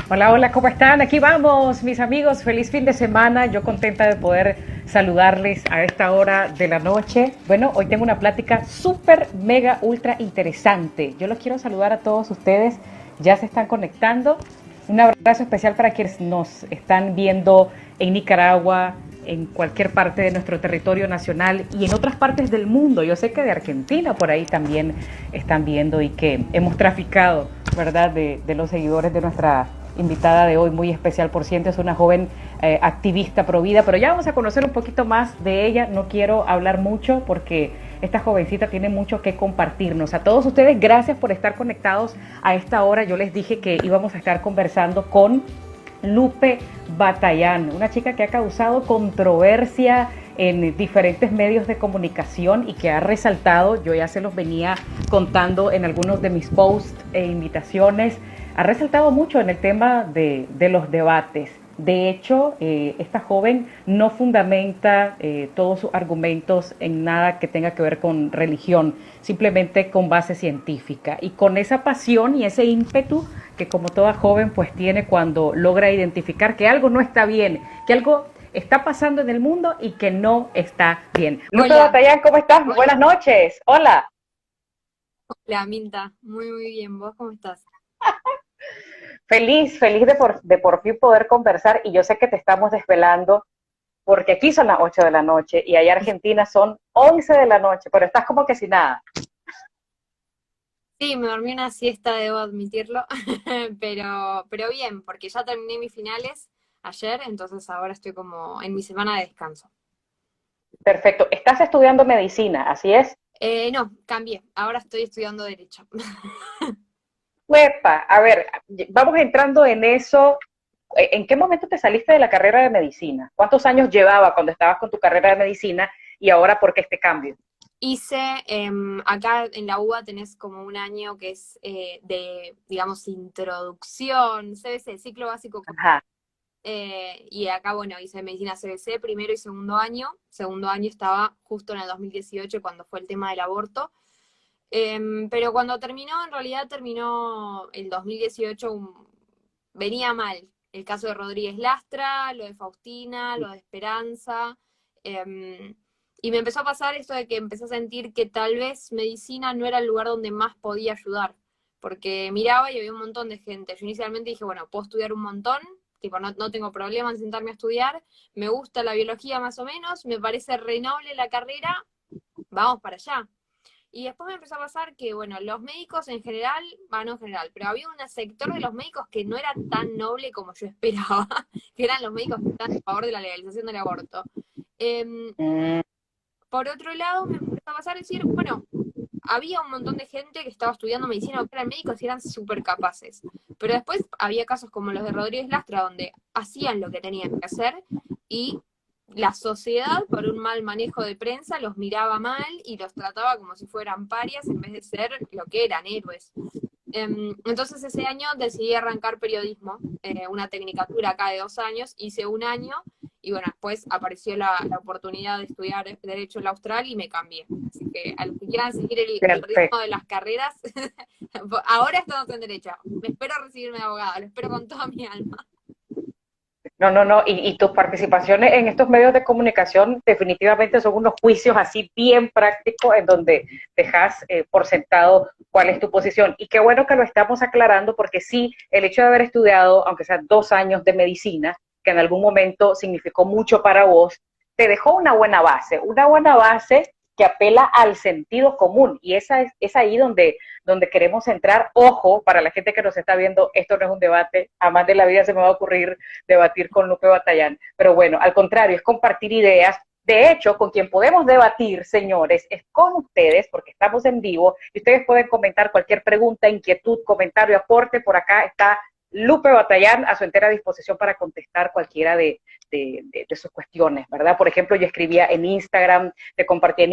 Hola, hola, ¿cómo están? Aquí vamos, mis amigos. Feliz fin de semana. Yo contenta de poder saludarles a esta hora de la noche. Bueno, hoy tengo una plática súper, mega, ultra interesante. Yo los quiero saludar a todos ustedes. Ya se están conectando. Un abrazo especial para quienes nos están viendo en Nicaragua, en cualquier parte de nuestro territorio nacional y en otras partes del mundo. Yo sé que de Argentina por ahí también están viendo y que hemos traficado, ¿verdad?, de los seguidores de nuestra invitada de hoy, muy especial, por cierto, es una joven activista pro vida, pero ya vamos a conocer un poquito más de ella. No quiero hablar mucho porque esta jovencita tiene mucho que compartirnos. A todos ustedes, gracias por estar conectados a esta hora. Yo les dije que íbamos a estar conversando con Lupe Batallán, una chica que ha causado controversia en diferentes medios de comunicación y que ha resaltado, yo ya se los venía contando en algunos de mis posts e invitaciones, ha resaltado mucho en el tema de los debates. De hecho, esta joven no fundamenta todos sus argumentos en nada que tenga que ver con religión, simplemente con base científica. Y con esa pasión y ese ímpetu que como toda joven pues tiene cuando logra identificar que algo no está bien, que algo está pasando en el mundo y que no está bien. Lupe Hola, Batallán, ¿cómo estás? Buenas noches. Hola. hola Minta, muy bien, ¿vos cómo estás? Feliz, feliz de por fin poder conversar y yo sé que te estamos desvelando porque aquí son las 8 de la noche y allá en Argentina son 11 de la noche, pero estás como que sin nada. Sí, me dormí una siesta, debo admitirlo, pero bien, porque ya terminé mis finales ayer, entonces ahora estoy como en mi semana de descanso. Perfecto. Estás estudiando medicina, ¿así es? No, cambié, ahora estoy estudiando Derecho. Uepa, a ver, vamos entrando en eso. ¿En qué momento te saliste de la carrera de medicina? ¿Cuántos años llevaba cuando estabas con tu carrera de medicina y ahora por qué este cambio? Hice, acá en la UBA tenés como un año que es de, digamos, introducción, CBC, ciclo básico. Ajá. Y acá, bueno, hice medicina CBC primero y segundo año. Segundo año estaba justo en el 2018 cuando fue el tema del aborto. Pero cuando terminó, en realidad terminó el 2018, venía mal. El caso de Rodríguez Lastra, lo de Faustina, lo de Esperanza. Y me empezó a pasar esto de que empecé a sentir que tal vez medicina no era el lugar donde más podía ayudar. Porque miraba y había un montón de gente. Yo inicialmente dije, bueno, puedo estudiar un montón, tipo, no tengo problema en sentarme a estudiar, me gusta la biología más o menos, me parece re noble la carrera, vamos para allá. Y después me empezó a pasar que, bueno, los médicos en general, bueno, no en general, pero había un sector de los médicos que no era tan noble como yo esperaba, que eran los médicos que están a favor de la legalización del aborto. Eh, Mm, por otro lado, me empezó a pasar a decir, bueno, había un montón de gente que estaba estudiando medicina o que eran médicos y eran súper capaces. Pero después había casos como los de Rodríguez Lastra, donde hacían lo que tenían que hacer y la sociedad, por un mal manejo de prensa, los miraba mal y los trataba como si fueran parias en vez de ser lo que eran, héroes. Entonces ese año decidí arrancar periodismo, una tecnicatura acá de 2 años, hice un año y bueno, después apareció la oportunidad de estudiar Derecho en la Austral y me cambié. Así que a los que quieran seguir el ritmo perfecto. de las carreras, ahora estamos en Derecho. Me espero recibirme de abogada, lo espero con toda mi alma. No, no, no. Y tus participaciones en estos medios de comunicación definitivamente son unos juicios así bien prácticos en donde dejas por sentado cuál es tu posición. Y qué bueno que lo estamos aclarando porque sí, el hecho de haber estudiado, aunque sea 2 años de medicina, que en algún momento significó mucho para vos, te dejó una buena base que apela al sentido común. Y es ahí donde queremos entrar. Ojo, para la gente que nos está viendo, esto no es un debate, jamás de la vida se me va a ocurrir debatir con Lupe Batallán, pero bueno, al contrario, es compartir ideas. De hecho, con quien podemos debatir, señores, es con ustedes, porque estamos en vivo y ustedes pueden comentar cualquier pregunta, inquietud, comentario, aporte. Por acá está Lupe Batallán a su entera disposición para contestar cualquiera de sus cuestiones, ¿verdad? Por ejemplo, yo escribía en Instagram, te compartí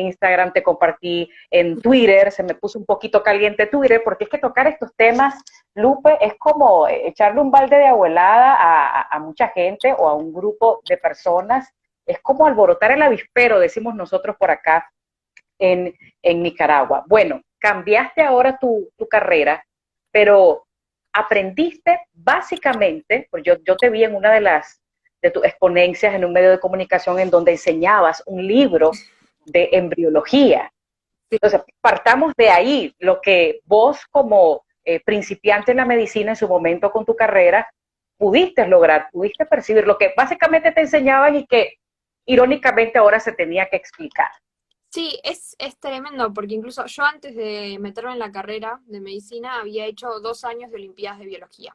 en Twitter, se me puso un poquito caliente Twitter, porque es que tocar estos temas, Lupe, es como echarle un balde de abuelada a mucha gente o a un grupo de personas, es como alborotar el avispero, decimos nosotros por acá en Nicaragua. Bueno, cambiaste ahora tu carrera, pero aprendiste básicamente, pues yo te vi en una de tus exponencias en un medio de comunicación en donde enseñabas un libro de embriología. Entonces, partamos de ahí, lo que vos como principiante en la medicina en su momento con tu carrera pudiste lograr, pudiste percibir lo que básicamente te enseñaban y que irónicamente ahora se tenía que explicar. Sí, es tremendo, porque incluso yo antes de meterme en la carrera de medicina había hecho 2 años de Olimpiadas de Biología,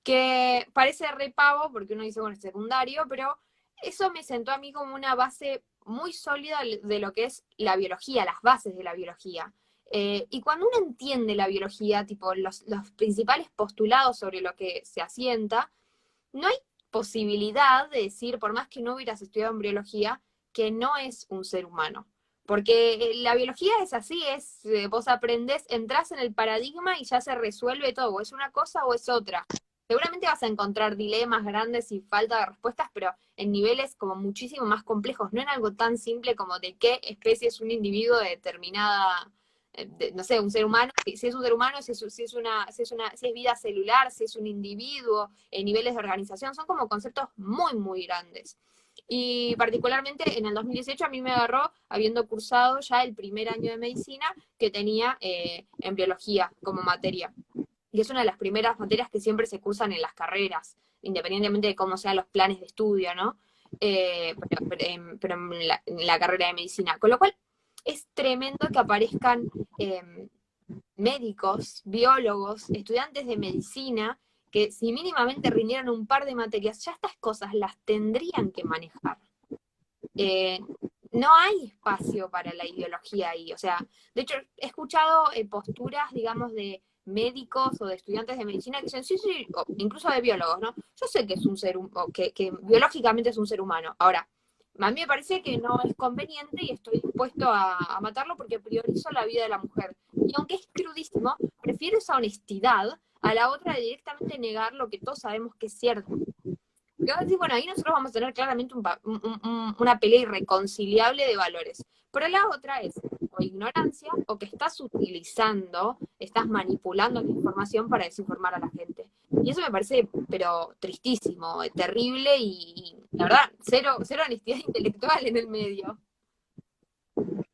que parece repavo porque uno dice, bueno, es secundario, pero eso me sentó a mí como una base muy sólida de lo que es la biología, las bases de la biología. Y cuando uno entiende la biología, tipo los principales postulados sobre lo que se asienta, no hay posibilidad de decir, por más que no hubieras estudiado embriología, que no es un ser humano. Porque la biología es así, vos aprendés, entrás en el paradigma y ya se resuelve todo, es una cosa o es otra. Seguramente vas a encontrar dilemas grandes y falta de respuestas, pero en niveles como muchísimo más complejos, no en algo tan simple como de qué especie es un individuo de determinada, no sé, un ser humano, si es un ser humano, si es vida celular, si es un individuo, niveles de organización, son como conceptos muy, muy grandes. Y particularmente en el 2018 a mí me agarró habiendo cursado ya el primer año de medicina que tenía embriología como materia. Y es una de las primeras materias que siempre se cursan en las carreras, independientemente de cómo sean los planes de estudio, ¿no? Pero en la carrera de medicina. Con lo cual es tremendo que aparezcan médicos, biólogos, estudiantes de medicina, que si mínimamente rindieran un par de materias, ya estas cosas las tendrían que manejar. Eh, no hay espacio para la ideología ahí. O sea, de hecho, he escuchado posturas, digamos, de médicos o de estudiantes de medicina que dicen, sí, sí, o incluso de biólogos, ¿no? Yo sé que es un ser, que biológicamente es un ser humano. Ahora, a mí me parece que no es conveniente y estoy dispuesto a matarlo porque priorizo la vida de la mujer. Y aunque es crudísimo, prefiero esa honestidad a la otra de directamente negar lo que todos sabemos que es cierto. Y vos decís, bueno, ahí nosotros vamos a tener claramente una pelea irreconciliable de valores. Pero la otra es o ignorancia o que estás utilizando, estás manipulando la información para desinformar a la gente. Y eso me parece, pero tristísimo, terrible y la verdad, cero honestidad intelectual en el medio.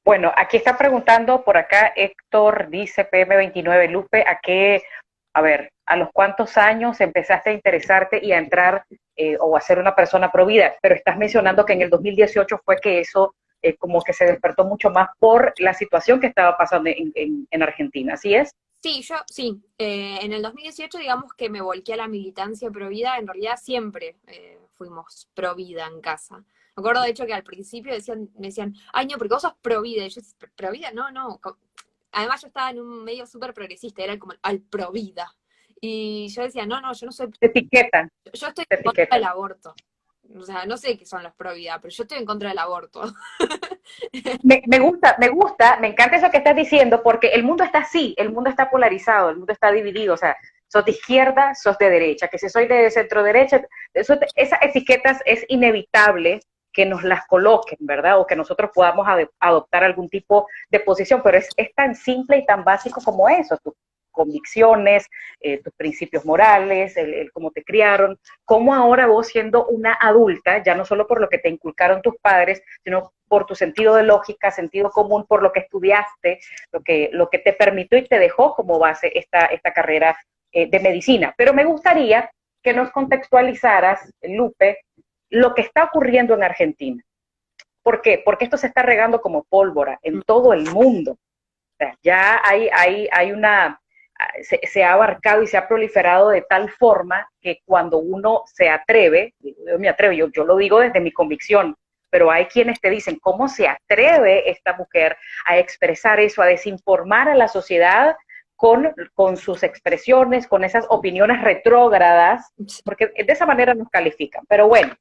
Bueno, aquí está preguntando por acá Héctor, dice PM29 Lupe, a ver, a los cuántos años empezaste a interesarte y a entrar o a ser una persona pro vida, pero estás mencionando que en el 2018 fue que eso como que se despertó mucho más por la situación que estaba pasando en Argentina, ¿así es? Sí, sí. En el 2018, digamos que me volqué a la militancia pro vida. En realidad siempre fuimos pro vida en casa. Me acuerdo, de hecho, que al principio me decían, ay, no, porque vos sos pro vida. Y yo decía, pro vida, no, no. Además, yo estaba en un medio súper progresista, era como al pro vida. Y yo decía, no, no, yo no soy. Te etiquetan, Yo estoy te en contra del etiquetan. aborto. O sea, no sé qué son los pro vida, pero yo estoy en contra del aborto. Me encanta eso que estás diciendo, porque el mundo está así, el mundo está polarizado, el mundo está dividido, o sea, sos de izquierda, sos de derecha, que si soy de centro derecha, esas etiquetas es inevitable que nos las coloquen, ¿verdad? O que nosotros podamos adoptar algún tipo de posición, pero es tan simple y tan básico como eso, tus convicciones, tus principios morales, el cómo te criaron, cómo ahora vos siendo una adulta, ya no solo por lo que te inculcaron tus padres, sino por tu sentido de lógica, sentido común, por lo que estudiaste, lo que te permitió y te dejó como base esta carrera de medicina. Pero me gustaría que nos contextualizaras, Lupe, lo que está ocurriendo en Argentina. ¿Por qué? Porque esto se está regando como pólvora en todo el mundo. O sea, ya hay una, se ha abarcado y se ha proliferado de tal forma que cuando uno se atreve, yo me atrevo, yo lo digo desde mi convicción, pero hay quienes te dicen, ¿cómo se atreve esta mujer a expresar eso, a desinformar a la sociedad con sus expresiones, con esas opiniones retrógradas? Porque de esa manera nos califican. Pero bueno,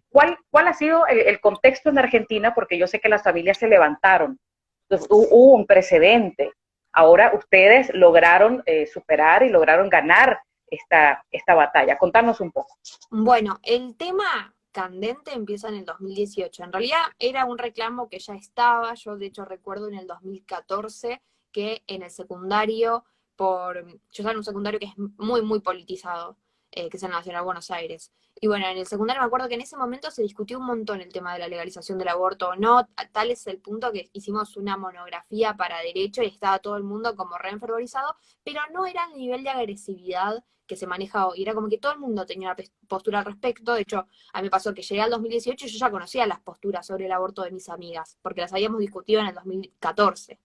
¿cuál ha sido el contexto en Argentina? Porque yo sé que las familias se levantaron. Entonces, hubo un precedente. Ahora ustedes lograron superar y lograron ganar esta batalla. Contanos un poco. Bueno, el tema candente empieza en el 2018. En realidad era un reclamo que ya estaba. Yo de hecho recuerdo en el 2014 que en el secundario yo estaba en un secundario que es muy, muy politizado, que es el Nacional Buenos Aires. Y bueno, en el secundario me acuerdo que en ese momento se discutió un montón el tema de la legalización del aborto o no, tal es el punto que hicimos una monografía para derecho y estaba todo el mundo como re enfervorizado, pero no era el nivel de agresividad que se maneja hoy, era como que todo el mundo tenía una postura al respecto. De hecho, a mí me pasó que llegué al 2018 y yo ya conocía las posturas sobre el aborto de mis amigas, porque las habíamos discutido en el 2014.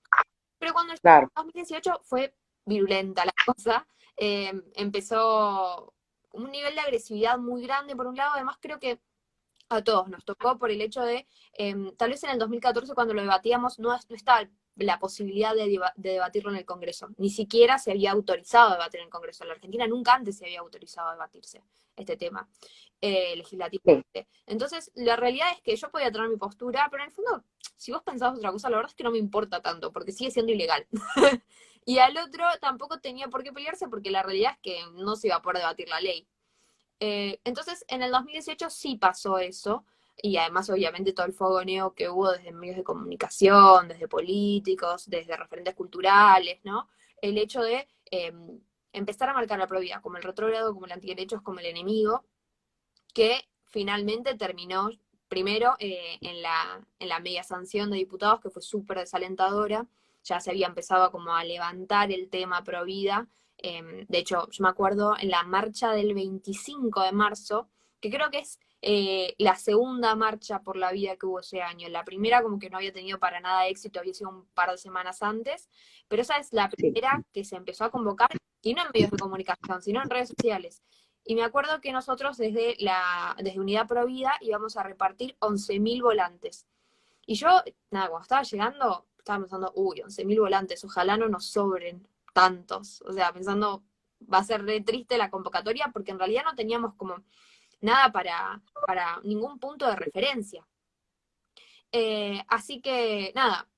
Pero cuando llegó Claro, el 2018 fue virulenta la cosa. Empezó un nivel de agresividad muy grande por un lado. Además creo que a todos nos tocó por el hecho de, tal vez en el 2014 cuando lo debatíamos no estaba la posibilidad de debatirlo en el Congreso. Ni siquiera se había autorizado a debatir en el Congreso. En la Argentina nunca antes se había autorizado a debatirse este tema sí, legislativamente. Entonces, la realidad es que yo podía tener mi postura, pero en el fondo, si vos pensabas otra cosa, la verdad es que no me importa tanto, porque sigue siendo ilegal. Y al otro tampoco tenía por qué pelearse, porque la realidad es que no se iba a poder debatir la ley. Entonces, en el 2018 sí pasó eso, y además obviamente todo el fogoneo que hubo desde medios de comunicación, desde políticos, desde referentes culturales, ¿no? El hecho de empezar a marcar la probidad como el retrógrado, como el antiderechos, como el enemigo, que finalmente terminó primero en la media sanción de diputados, que fue súper desalentadora. Ya se había empezado como a levantar el tema pro vida. De hecho, yo me acuerdo en la marcha del 25 de marzo, que creo que es la segunda marcha por la vida que hubo ese año. La primera como que no había tenido para nada éxito, había sido un par de semanas antes, pero esa es la sí. primera que se empezó a convocar, y no en medios de comunicación, sino en redes sociales. Y me acuerdo que nosotros desde Unidad Provida íbamos a repartir 11.000 volantes. Y yo, nada, cuando estaba llegando, estaba pensando, uy, 11.000 volantes, ojalá no nos sobren tantos. O sea, pensando, va a ser re triste la convocatoria, porque en realidad no teníamos como nada para ningún punto de referencia. Así que, nada,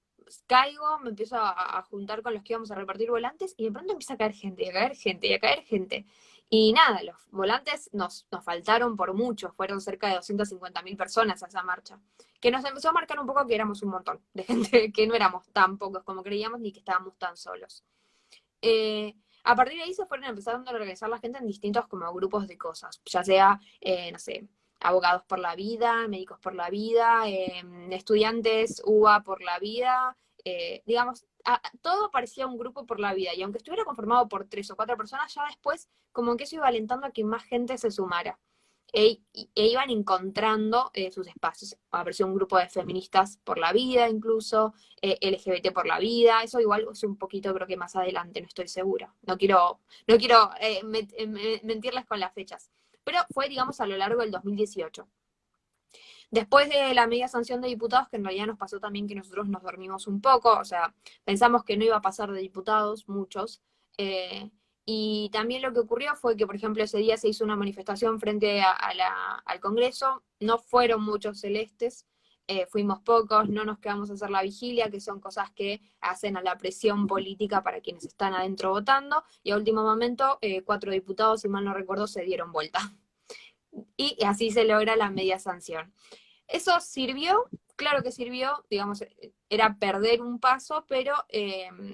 caigo, me empiezo a juntar con los que íbamos a repartir volantes y de pronto empieza a caer gente, y a caer gente, y a caer gente. Y nada, los volantes nos faltaron por mucho, fueron cerca de 250.000 personas a esa marcha, que nos empezó a marcar un poco que éramos un montón de gente, que no éramos tan pocos como creíamos ni que estábamos tan solos. A partir de ahí se fueron empezando a organizar la gente en distintos como grupos de cosas, ya sea, no sé, abogados por la vida, médicos por la vida, estudiantes UBA por la vida, digamos, todo parecía un grupo por la vida, y aunque estuviera conformado por 3 o 4 personas, ya después como que eso iba alentando a que más gente se sumara. Iban encontrando sus espacios. Apareció un grupo de feministas por la vida, incluso, LGBT por la vida. Eso igual es un poquito, creo que más adelante, no estoy segura. No quiero mentirles con las fechas. Pero fue, digamos, a lo largo del 2018. Después de la media sanción de diputados, que en realidad nos pasó también que nosotros nos dormimos un poco, o sea, pensamos que no iba a pasar de diputados, muchos, y también lo que ocurrió fue que, por ejemplo, ese día se hizo una manifestación frente al Congreso, no fueron muchos celestes, fuimos pocos, no nos quedamos a hacer la vigilia, que son cosas que hacen a la presión política para quienes están adentro votando, y a último momento 4 diputados, si mal no recuerdo, se dieron vuelta. Y así se logra la media sanción. ¿Eso sirvió? Claro que sirvió, digamos, era perder un paso, pero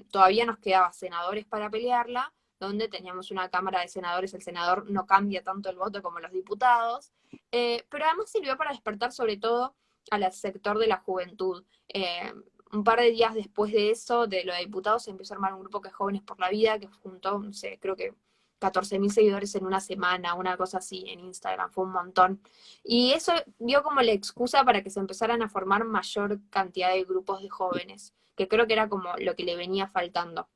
todavía nos quedaba senadores para pelearla, donde teníamos una Cámara de Senadores, el senador no cambia tanto el voto como los diputados, pero además sirvió para despertar sobre todo al sector de la juventud. Un par de días después de eso, de lo de diputados, se empezó a armar un grupo que es Jóvenes por la Vida, que juntó, no sé, creo que 14.000 seguidores en una semana, una cosa así en Instagram, fue un montón. Y eso dio como la excusa para que se empezaran a formar mayor cantidad de grupos de jóvenes, que creo que era como lo que le venía faltando.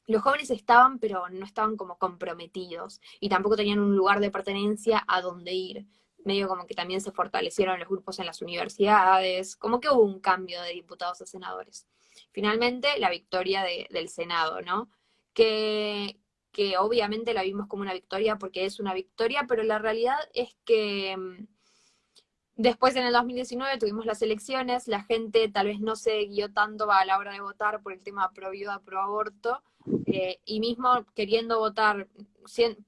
Los jóvenes estaban, pero no estaban como comprometidos y tampoco tenían un lugar de pertenencia a donde ir. Medio como que también se fortalecieron los grupos en las universidades, como que hubo un cambio de diputados a senadores. Finalmente, la victoria del Senado, ¿no? Que, que obviamente la vimos como una victoria porque es una victoria, pero la realidad es que después en el 2019 tuvimos las elecciones, la gente tal vez no se guió tanto a la hora de votar por el tema pro vida, pro aborto, y mismo queriendo votar,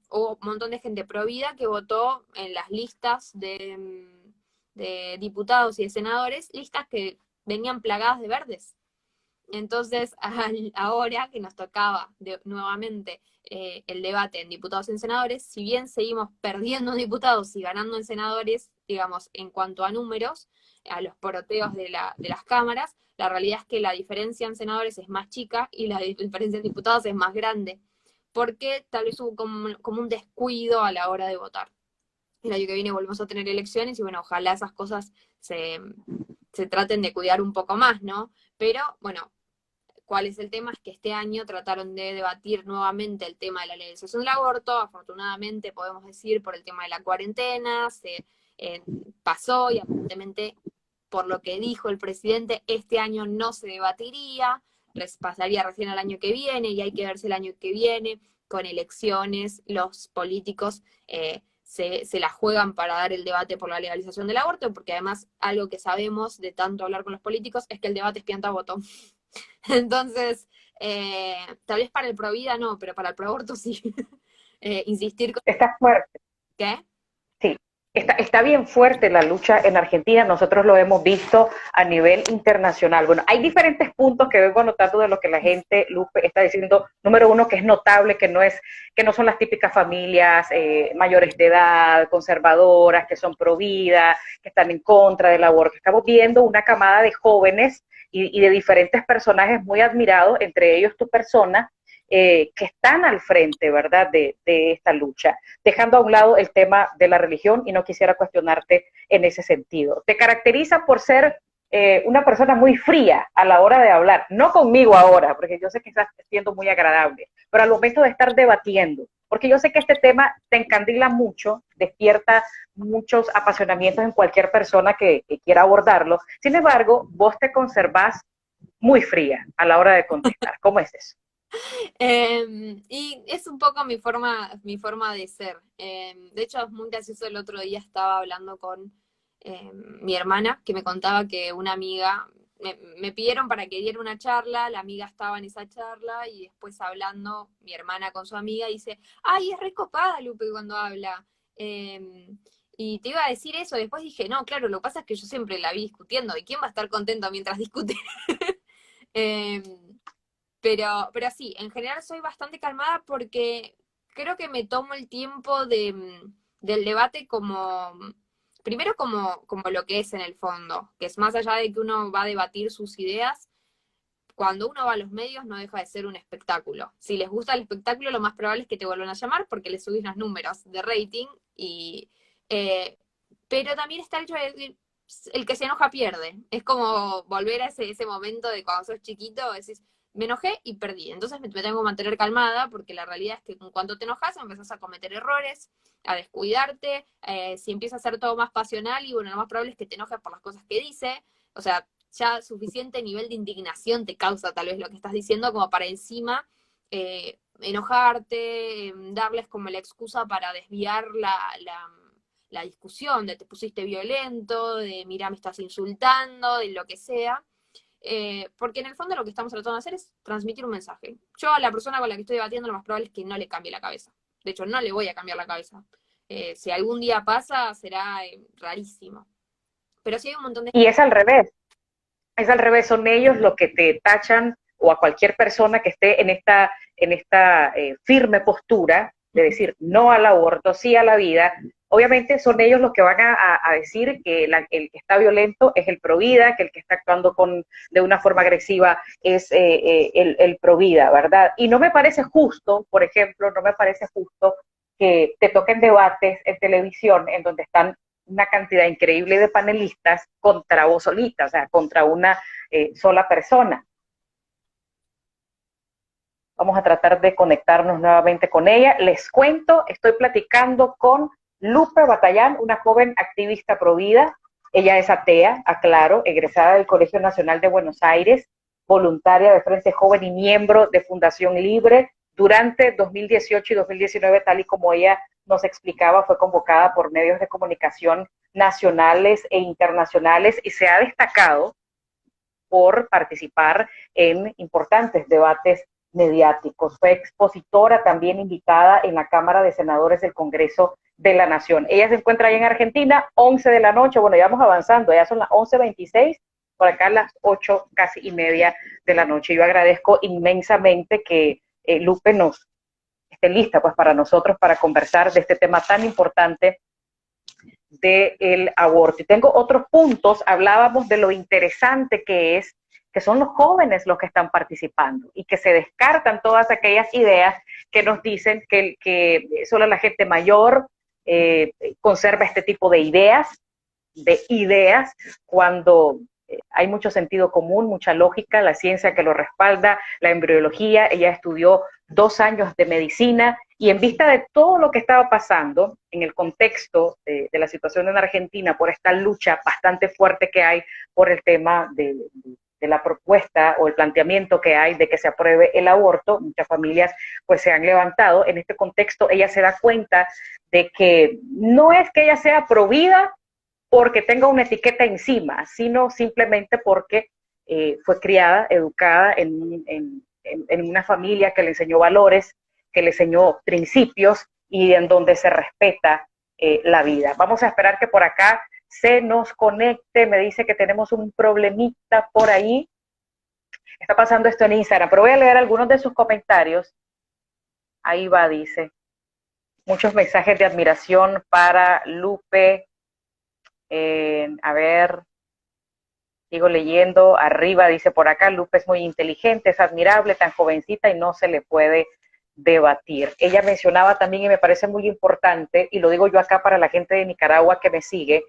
hubo un montón de gente pro vida que votó en las listas de diputados y de senadores, listas que venían plagadas de verdes. Entonces, ahora que nos tocaba nuevamente el debate en diputados y en senadores, si bien seguimos perdiendo en diputados y ganando en senadores, digamos, en cuanto a números, a los poroteos de las cámaras, la realidad es que la diferencia en senadores es más chica y la diferencia en diputados es más grande, porque tal vez hubo como un descuido a la hora de votar. El año que viene volvemos a tener elecciones y bueno, ojalá esas cosas se traten de cuidar un poco más, ¿no? Pero bueno, ¿cuál es el tema? Es que este año trataron de debatir nuevamente el tema de la legalización del aborto. Afortunadamente, podemos decir, por el tema de la cuarentena, se pasó y aparentemente, por lo que dijo el presidente, este año no se debatiría, pasaría recién al año que viene y hay que verse el año que viene con elecciones, los políticos se la juegan para dar el debate por la legalización del aborto, porque además algo que sabemos de tanto hablar con los políticos es que el debate es pianta-voto. Entonces, tal vez para el provida no, pero para el proaborto sí. Insistir con... Está fuerte. ¿Qué? Sí, está bien fuerte la lucha en Argentina, nosotros lo hemos visto a nivel internacional. Bueno, hay diferentes puntos que vengo anotando de lo que la gente, Lupe, está diciendo. Número uno, que es notable, que no son las típicas familias mayores de edad, conservadoras, que son pro vida, que están en contra del aborto. Estamos viendo una camada de jóvenes y de diferentes personajes muy admirados, entre ellos tu persona, que están al frente, ¿verdad?, de esta lucha, dejando a un lado el tema de la religión, y no quisiera cuestionarte en ese sentido. Te caracteriza por ser una persona muy fría a la hora de hablar, no conmigo ahora, porque yo sé que estás siendo muy agradable, pero al momento de estar debatiendo, porque yo sé que este tema te encandila mucho, despierta muchos apasionamientos en cualquier persona que quiera abordarlo. Sin embargo, vos te conservás muy fría a la hora de contestar. ¿Cómo es eso? Y es un poco mi forma de ser. De hecho, es muy gracioso, el otro día estaba hablando con mi hermana, que me contaba que una amiga, me pidieron para que diera una charla, la amiga estaba en esa charla, y después hablando mi hermana con su amiga, dice, ay, es recopada Lupe cuando habla. Y te iba a decir eso, después dije, no, claro, lo que pasa es que yo siempre la vi discutiendo, ¿y quién va a estar contento mientras discute? Em, pero sí, en general soy bastante calmada porque creo que me tomo el tiempo del debate como, primero como lo que es en el fondo, que es más allá de que uno va a debatir sus ideas, cuando uno va a los medios no deja de ser un espectáculo. Si les gusta el espectáculo, lo más probable es que te vuelvan a llamar porque les subís los números de rating, eh, pero también está el hecho de decir, el que se enoja pierde. Es como volver a ese momento de cuando sos chiquito, decís, me enojé y perdí. Entonces me tengo que mantener calmada porque la realidad es que cuando te enojas empezás a cometer errores, a descuidarte, si empieza a ser todo más pasional y bueno, lo más probable es que te enojes por las cosas que dice. O sea, ya suficiente nivel de indignación te causa tal vez lo que estás diciendo como para encima enojarte, darles como la excusa para desviar la discusión, de te pusiste violento, de mira, me estás insultando, de lo que sea. Porque en el fondo lo que estamos tratando de hacer es transmitir un mensaje. Yo a la persona con la que estoy debatiendo lo más probable es que no le cambie la cabeza. De hecho, no le voy a cambiar la cabeza. Si algún día pasa, será rarísimo. Pero sí hay un montón de... Y es al revés, son ellos los que te tachan, o a cualquier persona que esté en esta firme postura de decir no al aborto, sí a la vida. Obviamente son ellos los que van a decir que el que está violento es el provida, que el que está actuando de una forma agresiva es el provida, ¿verdad? Y no me parece justo, por ejemplo, no me parece justo que te toquen debates en televisión en donde están una cantidad increíble de panelistas contra vos solita, o sea, contra una sola persona. Vamos a tratar de conectarnos nuevamente con ella. Les cuento, estoy platicando con Lupe Batallán, una joven activista pro vida. Ella es atea, aclaro, egresada del Colegio Nacional de Buenos Aires, voluntaria de Frente Joven y miembro de Fundación Libre. Durante 2018 y 2019, tal y como ella nos explicaba, fue convocada por medios de comunicación nacionales e internacionales y se ha destacado por participar en importantes debates mediáticos. Fue expositora también invitada en la Cámara de Senadores del Congreso de la Nación. Ella se encuentra ahí en Argentina, 11 de la noche, bueno, ya vamos avanzando, ya son las 11:26, por acá a las 8, casi y media de la noche. Yo agradezco inmensamente que Lupe nos esté lista pues para nosotros, para conversar de este tema tan importante del aborto. Y tengo otros puntos, hablábamos de lo interesante que son los jóvenes los que están participando y que se descartan todas aquellas ideas que nos dicen que solo la gente mayor conserva este tipo de ideas, cuando hay mucho sentido común, mucha lógica, la ciencia que lo respalda, la embriología. Ella estudió 2 años de medicina y en vista de todo lo que estaba pasando en el contexto de la situación en Argentina, por esta lucha bastante fuerte que hay por el tema de la propuesta o el planteamiento que hay de que se apruebe el aborto, muchas familias pues se han levantado. En este contexto ella se da cuenta de que no es que ella sea provida porque tenga una etiqueta encima, sino simplemente porque fue criada, educada en una familia que le enseñó valores, que le enseñó principios y en donde se respeta la vida. Vamos a esperar que por acá se nos conecte. Me dice que tenemos un problemita por ahí. Está pasando esto en Instagram, pero voy a leer algunos de sus comentarios. Ahí va, dice. Muchos mensajes de admiración para Lupe. A ver, sigo leyendo. Arriba dice por acá, Lupe es muy inteligente, es admirable, tan jovencita y no se le puede debatir. Ella mencionaba también, y me parece muy importante, y lo digo yo acá para la gente de Nicaragua que me sigue,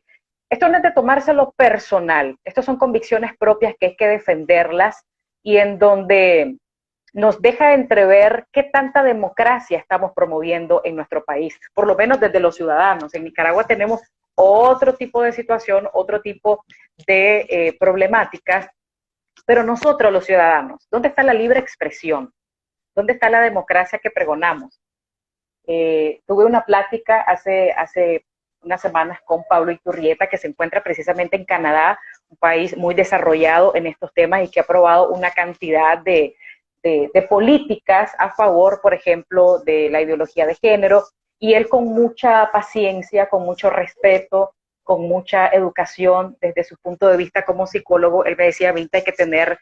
esto no es de tomárselo personal, estas son convicciones propias que hay que defenderlas y en donde nos deja entrever qué tanta democracia estamos promoviendo en nuestro país, por lo menos desde los ciudadanos. En Nicaragua tenemos otro tipo de situación, otro tipo de problemáticas, pero nosotros los ciudadanos, ¿dónde está la libre expresión? ¿Dónde está la democracia que pregonamos? Tuve una plática hace unas semanas con Pablo Iturrieta, que se encuentra precisamente en Canadá, un país muy desarrollado en estos temas y que ha aprobado una cantidad de políticas a favor, por ejemplo, de la ideología de género, y él con mucha paciencia, con mucho respeto, con mucha educación desde su punto de vista como psicólogo, él me decía, Vinta, hay que tener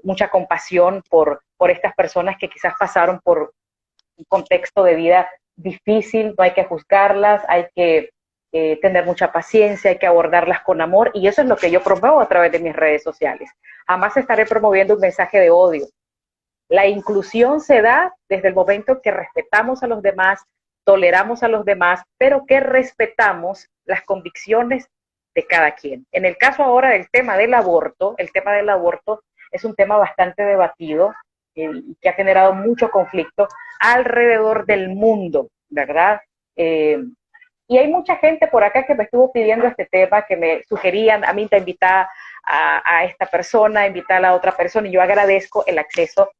mucha compasión por estas personas que quizás pasaron por un contexto de vida difícil, no hay que juzgarlas, hay que tener mucha paciencia, hay que abordarlas con amor, y eso es lo que yo promuevo a través de mis redes sociales. Jamás estaré promoviendo un mensaje de odio. La inclusión se da desde el momento que respetamos a los demás, toleramos a los demás, pero que respetamos las convicciones de cada quien. En el caso ahora del tema del aborto, el tema del aborto es un tema bastante debatido y que ha generado mucho conflicto alrededor del mundo, ¿verdad? Y hay mucha gente por acá que me estuvo pidiendo este tema, que me sugerían, a mí te invita a esta persona, invitar a la otra persona, y yo agradezco el acceso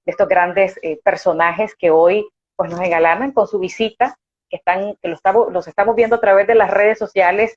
de estos grandes personajes que hoy pues nos engalanan con su visita, que los estamos viendo a través de las redes sociales,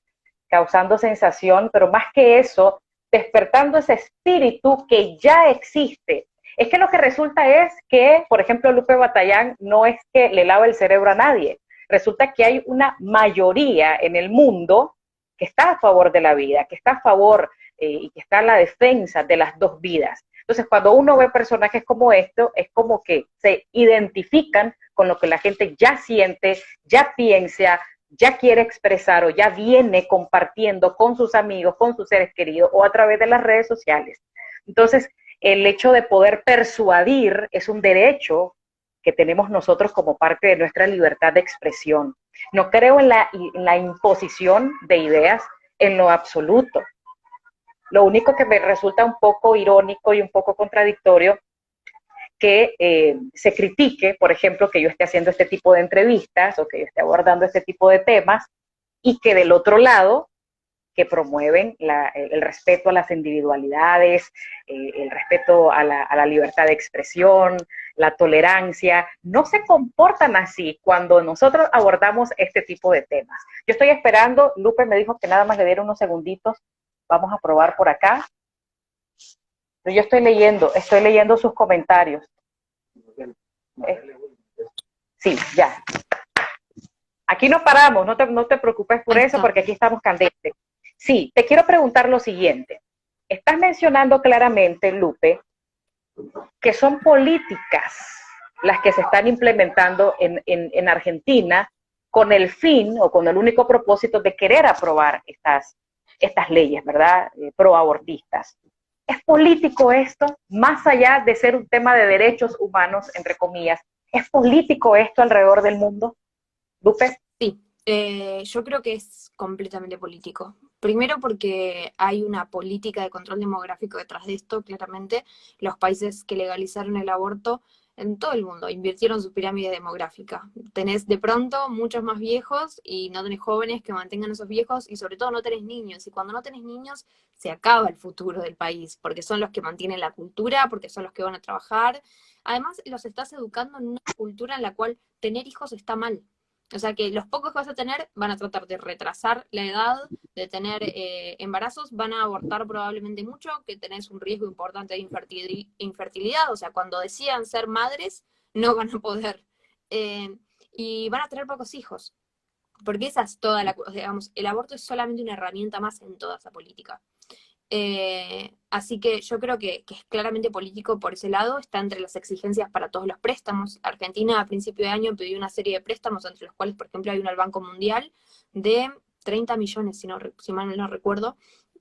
causando sensación, pero más que eso, despertando ese espíritu que ya existe. Es que lo que resulta es que, por ejemplo, Lupe Batallán no es que le lava el cerebro a nadie, resulta que hay una mayoría en el mundo que está a favor de la vida, que está a favor y que está en la defensa de las dos vidas. Entonces, cuando uno ve personajes como esto, es como que se identifican con lo que la gente ya siente, ya piensa, ya quiere expresar o ya viene compartiendo con sus amigos, con sus seres queridos o a través de las redes sociales. Entonces, el hecho de poder persuadir es un derecho que tenemos nosotros como parte de nuestra libertad de expresión. No creo en la imposición de ideas en lo absoluto. Lo único que me resulta un poco irónico y un poco contradictorio que se critique, por ejemplo, que yo esté haciendo este tipo de entrevistas o que yo esté abordando este tipo de temas y que del otro lado, que promueven el respeto a las individualidades, el respeto a la libertad de expresión, la tolerancia, no se comportan así cuando nosotros abordamos este tipo de temas. Yo estoy esperando, Lupe me dijo que nada más le diera unos segunditos, vamos a probar por acá. Pero yo estoy leyendo sus comentarios. Sí, ya. Aquí no paramos, no te preocupes por eso, porque aquí estamos candentes. Sí, te quiero preguntar lo siguiente. Estás mencionando claramente, Lupe, que son políticas las que se están implementando en Argentina con el fin o con el único propósito de querer aprobar estas leyes, ¿verdad? Proabortistas. ¿Es político esto? Más allá de ser un tema de derechos humanos, entre comillas, ¿es político esto alrededor del mundo, Lupe? Sí, yo creo que es completamente político. Primero porque hay una política de control demográfico detrás de esto, claramente. Los países que legalizaron el aborto en todo el mundo invirtieron su pirámide demográfica. Tenés de pronto muchos más viejos y no tenés jóvenes que mantengan a esos viejos y sobre todo no tenés niños. Y cuando no tenés niños se acaba el futuro del país, porque son los que mantienen la cultura, porque son los que van a trabajar. Además, los estás educando en una cultura en la cual tener hijos está mal. O sea que los pocos que vas a tener van a tratar de retrasar la edad de tener embarazos, van a abortar probablemente mucho, que tenés un riesgo importante de infertilidad, o sea, cuando decidan ser madres, no van a poder. Y van a tener pocos hijos, porque esa es toda la, digamos, el aborto es solamente una herramienta más en toda esa política. Así que yo creo que es claramente político por ese lado, está entre las exigencias para todos los préstamos. Argentina a principio de año pidió una serie de préstamos, entre los cuales, por ejemplo, hay uno al Banco Mundial de 30 millones, si mal no recuerdo.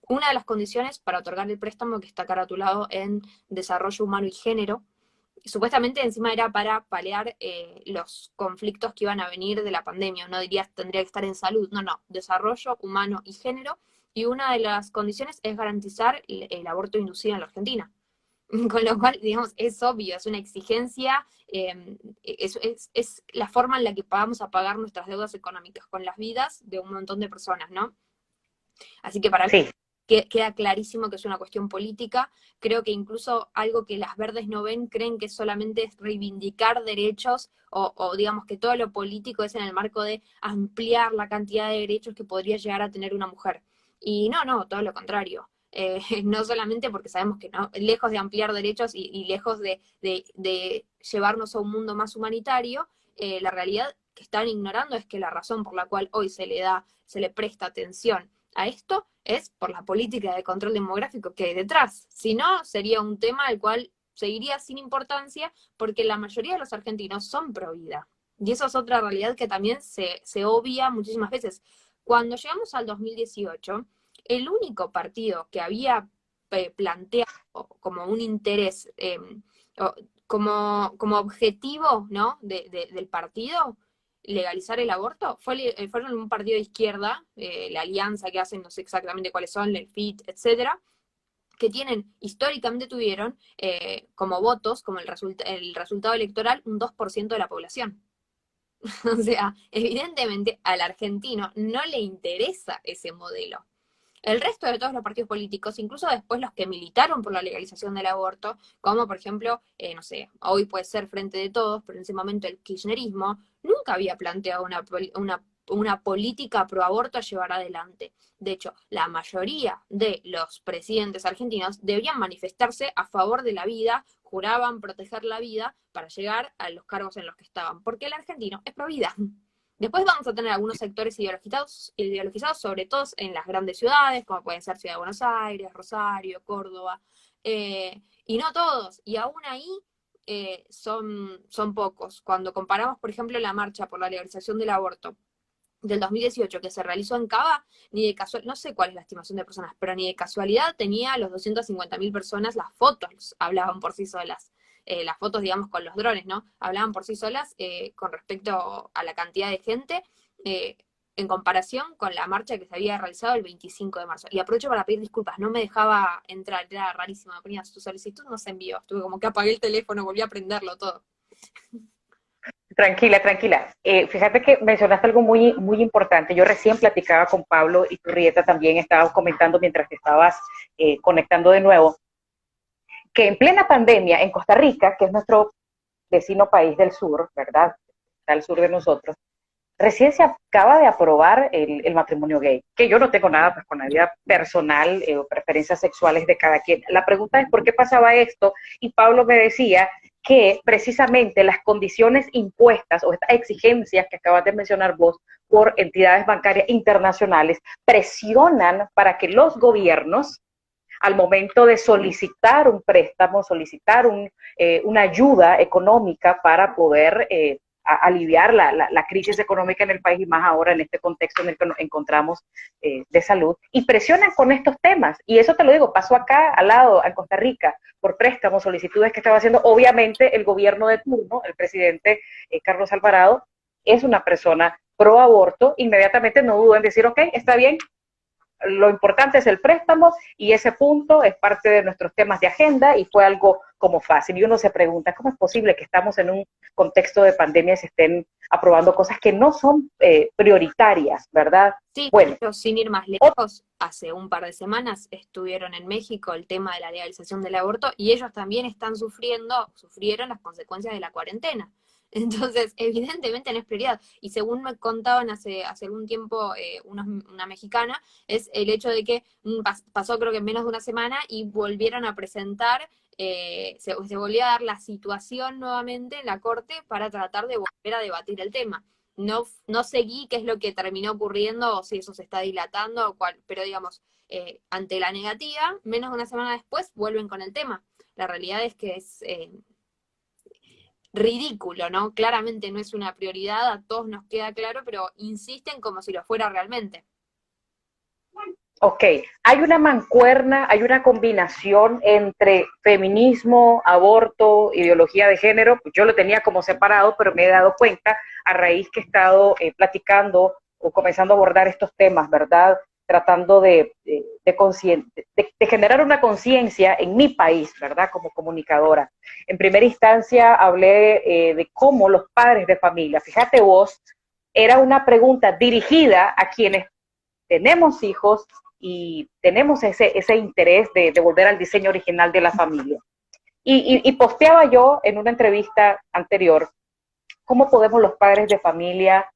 Una de las condiciones para otorgar el préstamo que está caratulado en desarrollo humano y género, supuestamente encima era para paliar los conflictos que iban a venir de la pandemia, no dirías tendría que estar en salud, no, desarrollo humano y género, y una de las condiciones es garantizar el aborto inducido en la Argentina. Con lo cual, digamos, es obvio, es una exigencia, es la forma en la que vamos a pagar nuestras deudas económicas con las vidas de un montón de personas, ¿no? Así que para mí Sí. queda clarísimo que es una cuestión política. Creo que incluso algo que las verdes no ven, creen que solamente es reivindicar derechos o digamos que todo lo político es en el marco de ampliar la cantidad de derechos que podría llegar a tener una mujer. Y no, todo lo contrario. No solamente porque sabemos que no, lejos de ampliar derechos y lejos de llevarnos a un mundo más humanitario, la realidad que están ignorando es que la razón por la cual hoy se le presta atención a esto es por la política de control demográfico que hay detrás. Si no, sería un tema al cual seguiría sin importancia porque la mayoría de los argentinos son pro vida. Y eso es otra realidad que también se obvia muchísimas veces. Cuando llegamos al 2018, el único partido que había planteado como un interés, como objetivo, ¿no? del partido, legalizar el aborto, fueron un partido de izquierda, la alianza que hacen, no sé exactamente cuáles son, el FIT, etcétera, que históricamente tuvieron como votos, como el resultado electoral, un 2% de la población. O sea, evidentemente al argentino no le interesa ese modelo. El resto de todos los partidos políticos, incluso después los que militaron por la legalización del aborto, como por ejemplo, no sé, hoy puede ser Frente de Todos, pero en ese momento el kirchnerismo nunca había planteado una política pro aborto a llevar adelante. De hecho, la mayoría de los presidentes argentinos debían manifestarse a favor de la vida, juraban proteger la vida para llegar a los cargos en los que estaban, porque el argentino es pro vida. Después vamos a tener algunos sectores ideologizados, sobre todo en las grandes ciudades, como pueden ser Ciudad de Buenos Aires, Rosario, Córdoba, y no todos, y aún ahí son pocos. Cuando comparamos, por ejemplo, la marcha por la legalización del aborto del 2018 que se realizó en Cava, ni de casualidad, no sé cuál es la estimación de personas, pero ni de casualidad tenía los 250.000 personas, las fotos hablaban por sí solas. Las fotos, digamos, con los drones, ¿no? Hablaban por sí solas con respecto a la cantidad de gente en comparación con la marcha que se había realizado el 25 de marzo. Y aprovecho para pedir disculpas, no me dejaba entrar, era rarísimo, me ponía su solicitud, no se envió, estuve como que apagué el teléfono, volví a prenderlo todo. Tranquila, tranquila. Fíjate que mencionaste algo muy, muy importante. Yo recién platicaba con Pablo y Turrieta también estabas comentando mientras te estabas conectando de nuevo, que en plena pandemia en Costa Rica, que es nuestro vecino país del sur, ¿verdad? Está al sur de nosotros, recién se acaba de aprobar el matrimonio gay, que yo no tengo nada pues, con la vida personal o preferencias sexuales de cada quien. La pregunta es por qué pasaba esto y Pablo me decía que precisamente las condiciones impuestas o estas exigencias que acabas de mencionar vos por entidades bancarias internacionales presionan para que los gobiernos, al momento de solicitar un préstamo, solicitar una ayuda económica para poder aliviar la crisis económica en el país, y más ahora en este contexto en el que nos encontramos de salud, y presionan con estos temas. Y eso te lo digo, pasó acá al lado, en Costa Rica, por préstamos, solicitudes que estaba haciendo. Obviamente el gobierno de turno, el presidente Carlos Alvarado, es una persona pro aborto, inmediatamente no dudó en decir, ok, está bien, lo importante es el préstamo y ese punto es parte de nuestros temas de agenda, y fue algo como fácil. Y uno se pregunta, ¿cómo es posible que estamos en un contexto de pandemia y se estén aprobando cosas que no son prioritarias, verdad? Sí, Bueno, pero sin ir más lejos, hace un par de semanas estuvieron en México el tema de la legalización del aborto y ellos también sufrieron las consecuencias de la cuarentena. Entonces, evidentemente no es prioridad. Y según me contaban hace algún tiempo una mexicana, es el hecho de que pasó creo que en menos de una semana y volvieron a presentar, se volvió a dar la situación nuevamente en la corte para tratar de volver a debatir el tema. No seguí qué es lo que terminó ocurriendo o si eso se está dilatando o cuál, pero digamos, ante la negativa, menos de una semana después vuelven con el tema. La realidad es que es ridículo, ¿no? Claramente no es una prioridad, a todos nos queda claro, pero insisten como si lo fuera realmente. ok, hay una mancuerna, hay una combinación entre feminismo, aborto, ideología de género. Yo lo tenía como separado, pero me he dado cuenta a raíz que he estado platicando o comenzando a abordar estos temas, ¿verdad? Tratando de generar una conciencia en mi país, ¿verdad? Como comunicadora. En primera instancia hablé de cómo los padres de familia, fíjate vos, era una pregunta dirigida a quienes tenemos hijos y tenemos ese interés de volver al diseño original de la familia. Y posteaba yo en una entrevista anterior cómo podemos los padres de familia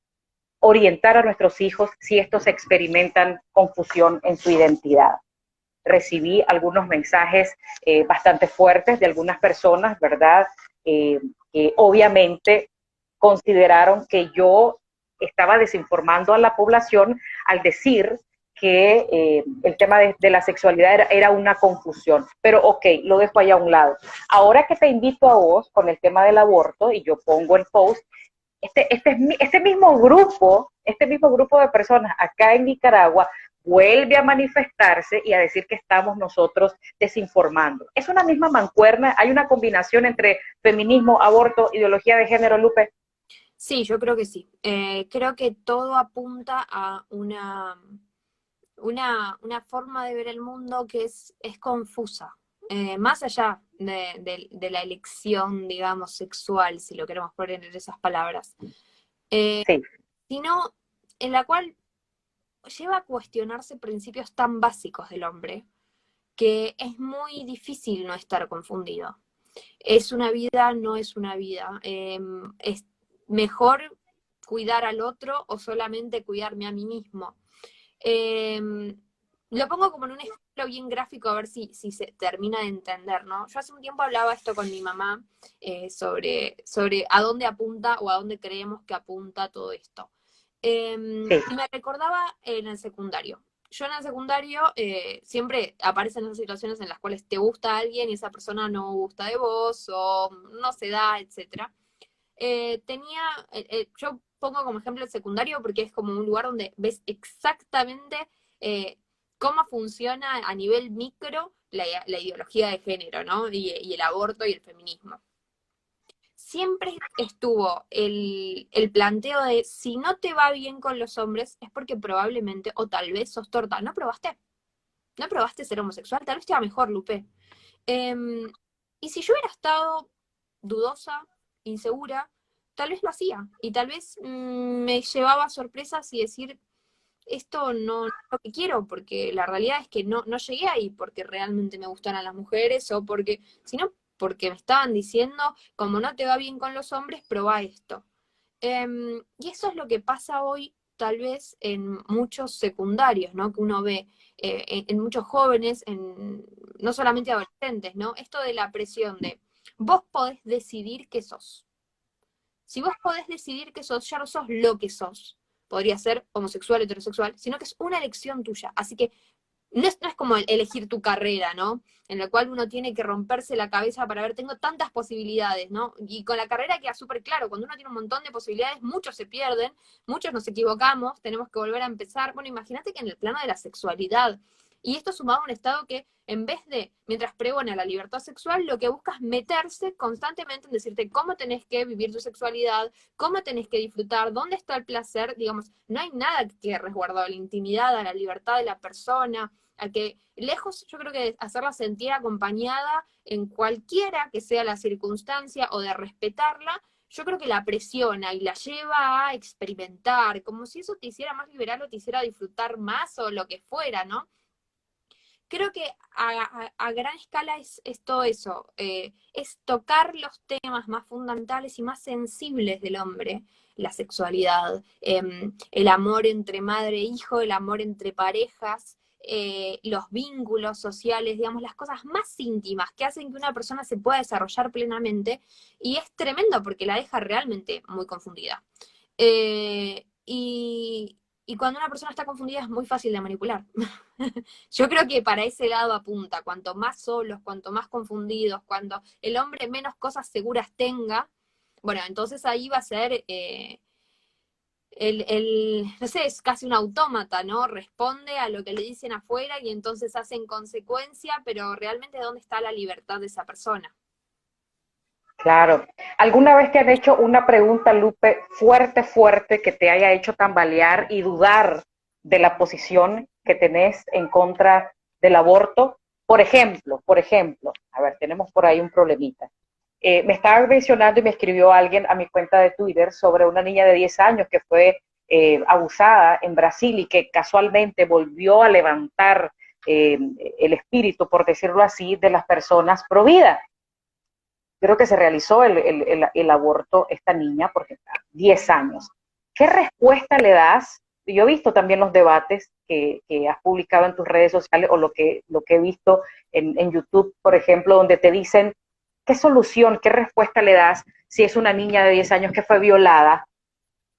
orientar a nuestros hijos si estos experimentan confusión en su identidad. Recibí algunos mensajes bastante fuertes de algunas personas, ¿verdad? Que obviamente consideraron que yo estaba desinformando a la población al decir que el tema de la sexualidad era una confusión. Pero ok, lo dejo ahí a un lado. Ahora que te invito a vos con el tema del aborto, y yo pongo el post, este mismo grupo de personas acá en Nicaragua vuelve a manifestarse y a decir que estamos nosotros desinformando. Es una misma mancuerna, hay una combinación entre feminismo, aborto, ideología de género, Lupe. Sí, yo creo que sí. Creo que todo apunta a una forma de ver el mundo que es confusa. Más allá de la elección, digamos, sexual, si lo queremos poner en esas palabras, Sí. sino en la cual lleva a cuestionarse principios tan básicos del hombre que es muy difícil no estar confundido. ¿Es una vida? ¿No es una vida? ¿Es mejor cuidar al otro o solamente cuidarme a mí mismo? Lo pongo como en un ejemplo bien gráfico a ver si se termina de entender, ¿no? Yo hace un tiempo hablaba esto con mi mamá sobre a dónde apunta o a dónde creemos que apunta todo esto. Sí. Y me recordaba en el secundario. Yo en el secundario siempre aparecen esas situaciones en las cuales te gusta alguien y esa persona no gusta de vos o no se da, etc. Yo pongo como ejemplo el secundario porque es como un lugar donde ves exactamente cómo funciona a nivel micro la ideología de género, ¿no? Y el aborto y el feminismo. Siempre estuvo el planteo de si no te va bien con los hombres es porque probablemente, o tal vez sos torta, ¿no probaste? ¿No probaste ser homosexual? Tal vez te va mejor, Lupe. Y si yo hubiera estado dudosa, insegura, tal vez lo hacía. Y tal vez me llevaba sorpresas y decir, esto no es lo que quiero, porque la realidad es que no llegué ahí porque realmente me gustaran las mujeres o porque, sino porque me estaban diciendo, como no te va bien con los hombres, probá esto. Y eso es lo que pasa hoy tal vez en muchos secundarios, ¿no? Que uno ve en muchos jóvenes, no solamente adolescentes, ¿no? Esto de la presión de vos podés decidir qué sos. Si vos podés decidir qué sos, ya no sos lo que sos, podría ser homosexual, heterosexual, sino que es una elección tuya. Así que no es como elegir tu carrera, ¿no? En la cual uno tiene que romperse la cabeza para ver, tengo tantas posibilidades, ¿no? Y con la carrera queda súper claro, cuando uno tiene un montón de posibilidades, muchos se pierden, muchos nos equivocamos, tenemos que volver a empezar. Bueno, imagínate que en el plano de la sexualidad, y esto sumado a un Estado que, en vez de, mientras pregona la libertad sexual, lo que busca es meterse constantemente en decirte cómo tenés que vivir tu sexualidad, cómo tenés que disfrutar, dónde está el placer, digamos, no hay nada que resguardado a la intimidad, a la libertad de la persona, a que lejos, yo creo que hacerla sentir acompañada en cualquiera que sea la circunstancia o de respetarla, yo creo que la presiona y la lleva a experimentar, como si eso te hiciera más liberal o te hiciera disfrutar más o lo que fuera, ¿no? Creo que a gran escala es todo eso, es tocar los temas más fundamentales y más sensibles del hombre, la sexualidad, el amor entre madre e hijo, el amor entre parejas, los vínculos sociales, digamos, las cosas más íntimas que hacen que una persona se pueda desarrollar plenamente, y es tremendo porque la deja realmente muy confundida. Y cuando una persona está confundida es muy fácil de manipular. Yo creo que para ese lado apunta, cuanto más solos, cuanto más confundidos, cuando el hombre menos cosas seguras tenga, bueno, entonces ahí va a ser, no sé, es casi un autómata, ¿no? Responde a lo que le dicen afuera y entonces hace en consecuencia, pero realmente ¿dónde está la libertad de esa persona? Claro. ¿Alguna vez te han hecho una pregunta, Lupe, fuerte, fuerte, que te haya hecho tambalear y dudar de la posición que tenés en contra del aborto? Por ejemplo, a ver, tenemos por ahí un problemita. Me estaba mencionando y me escribió alguien a mi cuenta de Twitter sobre una niña de 10 años que fue abusada en Brasil y que casualmente volvió a levantar eh, el espíritu, por decirlo así, de las personas pro vida. Creo que se realizó el aborto esta niña porque está 10 años. ¿Qué respuesta le das? Yo he visto también los debates que has publicado en tus redes sociales o lo que he visto en YouTube, por ejemplo, donde te dicen qué solución, qué respuesta le das si es una niña de 10 años que fue violada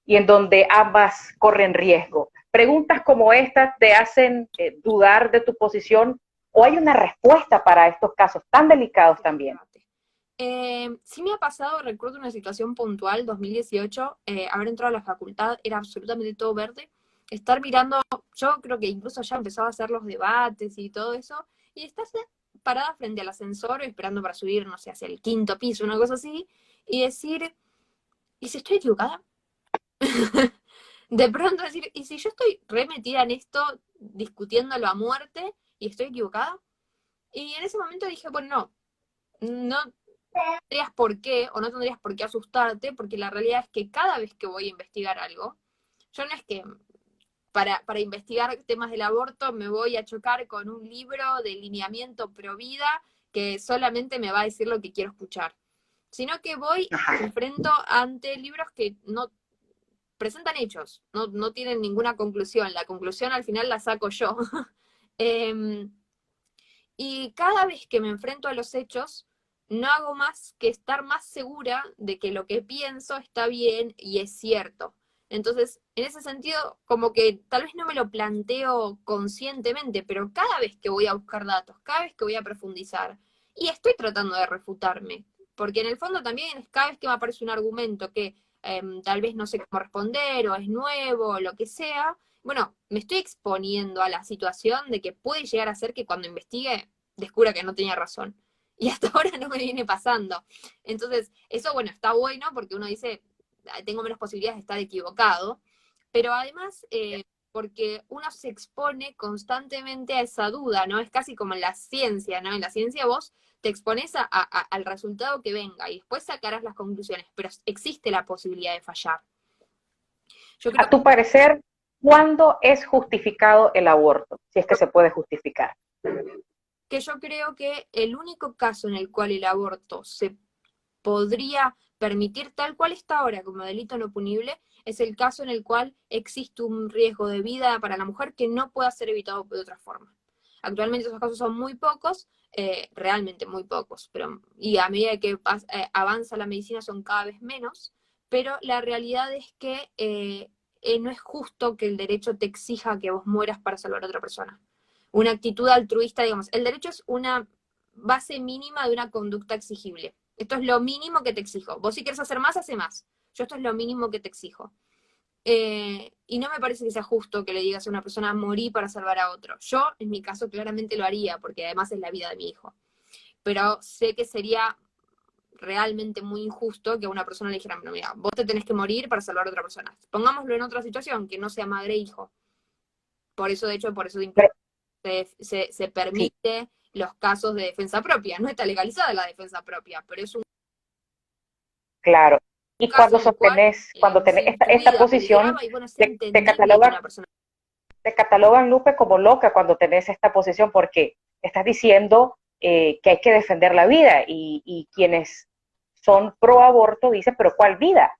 y en donde ambas corren riesgo. Preguntas como estas te hacen dudar de tu posición o hay una respuesta para estos casos tan delicados también. Sí me ha pasado, recuerdo una situación puntual, 2018, haber entrado a la facultad, era absolutamente todo verde, estar mirando, yo creo que incluso ya empezaba a hacer los debates y todo eso, y estás parada frente al ascensor esperando para subir, no sé, hacia el quinto piso, una cosa así, y decir, ¿y si estoy equivocada? De pronto decir, ¿y si yo estoy re metida en esto, discutiéndolo a muerte, y estoy equivocada? Y en ese momento dije, bueno, no tendrías por qué, o no tendrías por qué asustarte, porque la realidad es que cada vez que voy a investigar algo, yo no es que para investigar temas del aborto me voy a chocar con un libro de lineamiento pro vida que solamente me va a decir lo que quiero escuchar, sino que voy y me enfrento ante libros que no presentan hechos, no tienen ninguna conclusión, la conclusión al final la saco yo. eh, y cada vez que me enfrento a los hechos, no hago más que estar más segura de que lo que pienso está bien y es cierto. Entonces, en ese sentido, como que tal vez no me lo planteo conscientemente, pero cada vez que voy a buscar datos, cada vez que voy a profundizar, y estoy tratando de refutarme, porque en el fondo también es cada vez que me aparece un argumento que tal vez no sé cómo responder, o es nuevo, o lo que sea, bueno, me estoy exponiendo a la situación de que puede llegar a ser que cuando investigue descubra que no tenía razón. Y hasta ahora no me viene pasando. Entonces, eso, bueno, está bueno porque uno dice, tengo menos posibilidades de estar equivocado, pero además, porque uno se expone constantemente a esa duda, ¿no? Es casi como en la ciencia, ¿no? En la ciencia vos te expones al resultado que venga y después sacarás las conclusiones, pero existe la posibilidad de fallar. Yo creo A tu parecer, ¿cuándo es justificado el aborto? Si es que se puede justificar. que yo creo que el único caso en el cual el aborto se podría permitir tal cual está ahora como delito no punible es el caso en el cual existe un riesgo de vida para la mujer que no pueda ser evitado de otra forma. Actualmente esos casos son muy pocos, realmente muy pocos, y a medida que avanza la medicina son cada vez menos, pero la realidad es que no es justo que el derecho te exija que vos mueras para salvar a otra persona. Una actitud altruista, digamos, el derecho es una base mínima de una conducta exigible. Esto es lo mínimo que te exijo. Vos si quieres hacer más, hace más. Yo esto es lo mínimo que te exijo. Y no me parece que sea justo que le digas a una persona morí para salvar a otro. Yo, en mi caso, claramente lo haría, porque además es la vida de mi hijo. Pero sé que sería realmente muy injusto que a una persona le dijeran, no, mira, vos te tenés que morir para salvar a otra persona. Pongámoslo en otra situación, que no sea madre e hijo. Por eso, de hecho, por eso Pero, se sí, permite los casos de defensa propia. No está legalizada la defensa propia, pero es un claro. Y caso cuando en el cual cuando tenés tu esta vida posición, peligraba y bueno, es te entendible que una persona... te catalogan, Lupe, como loca cuando tenés esta posición, porque estás diciendo que hay que defender la vida y quienes son pro aborto dicen, pero ¿cuál vida?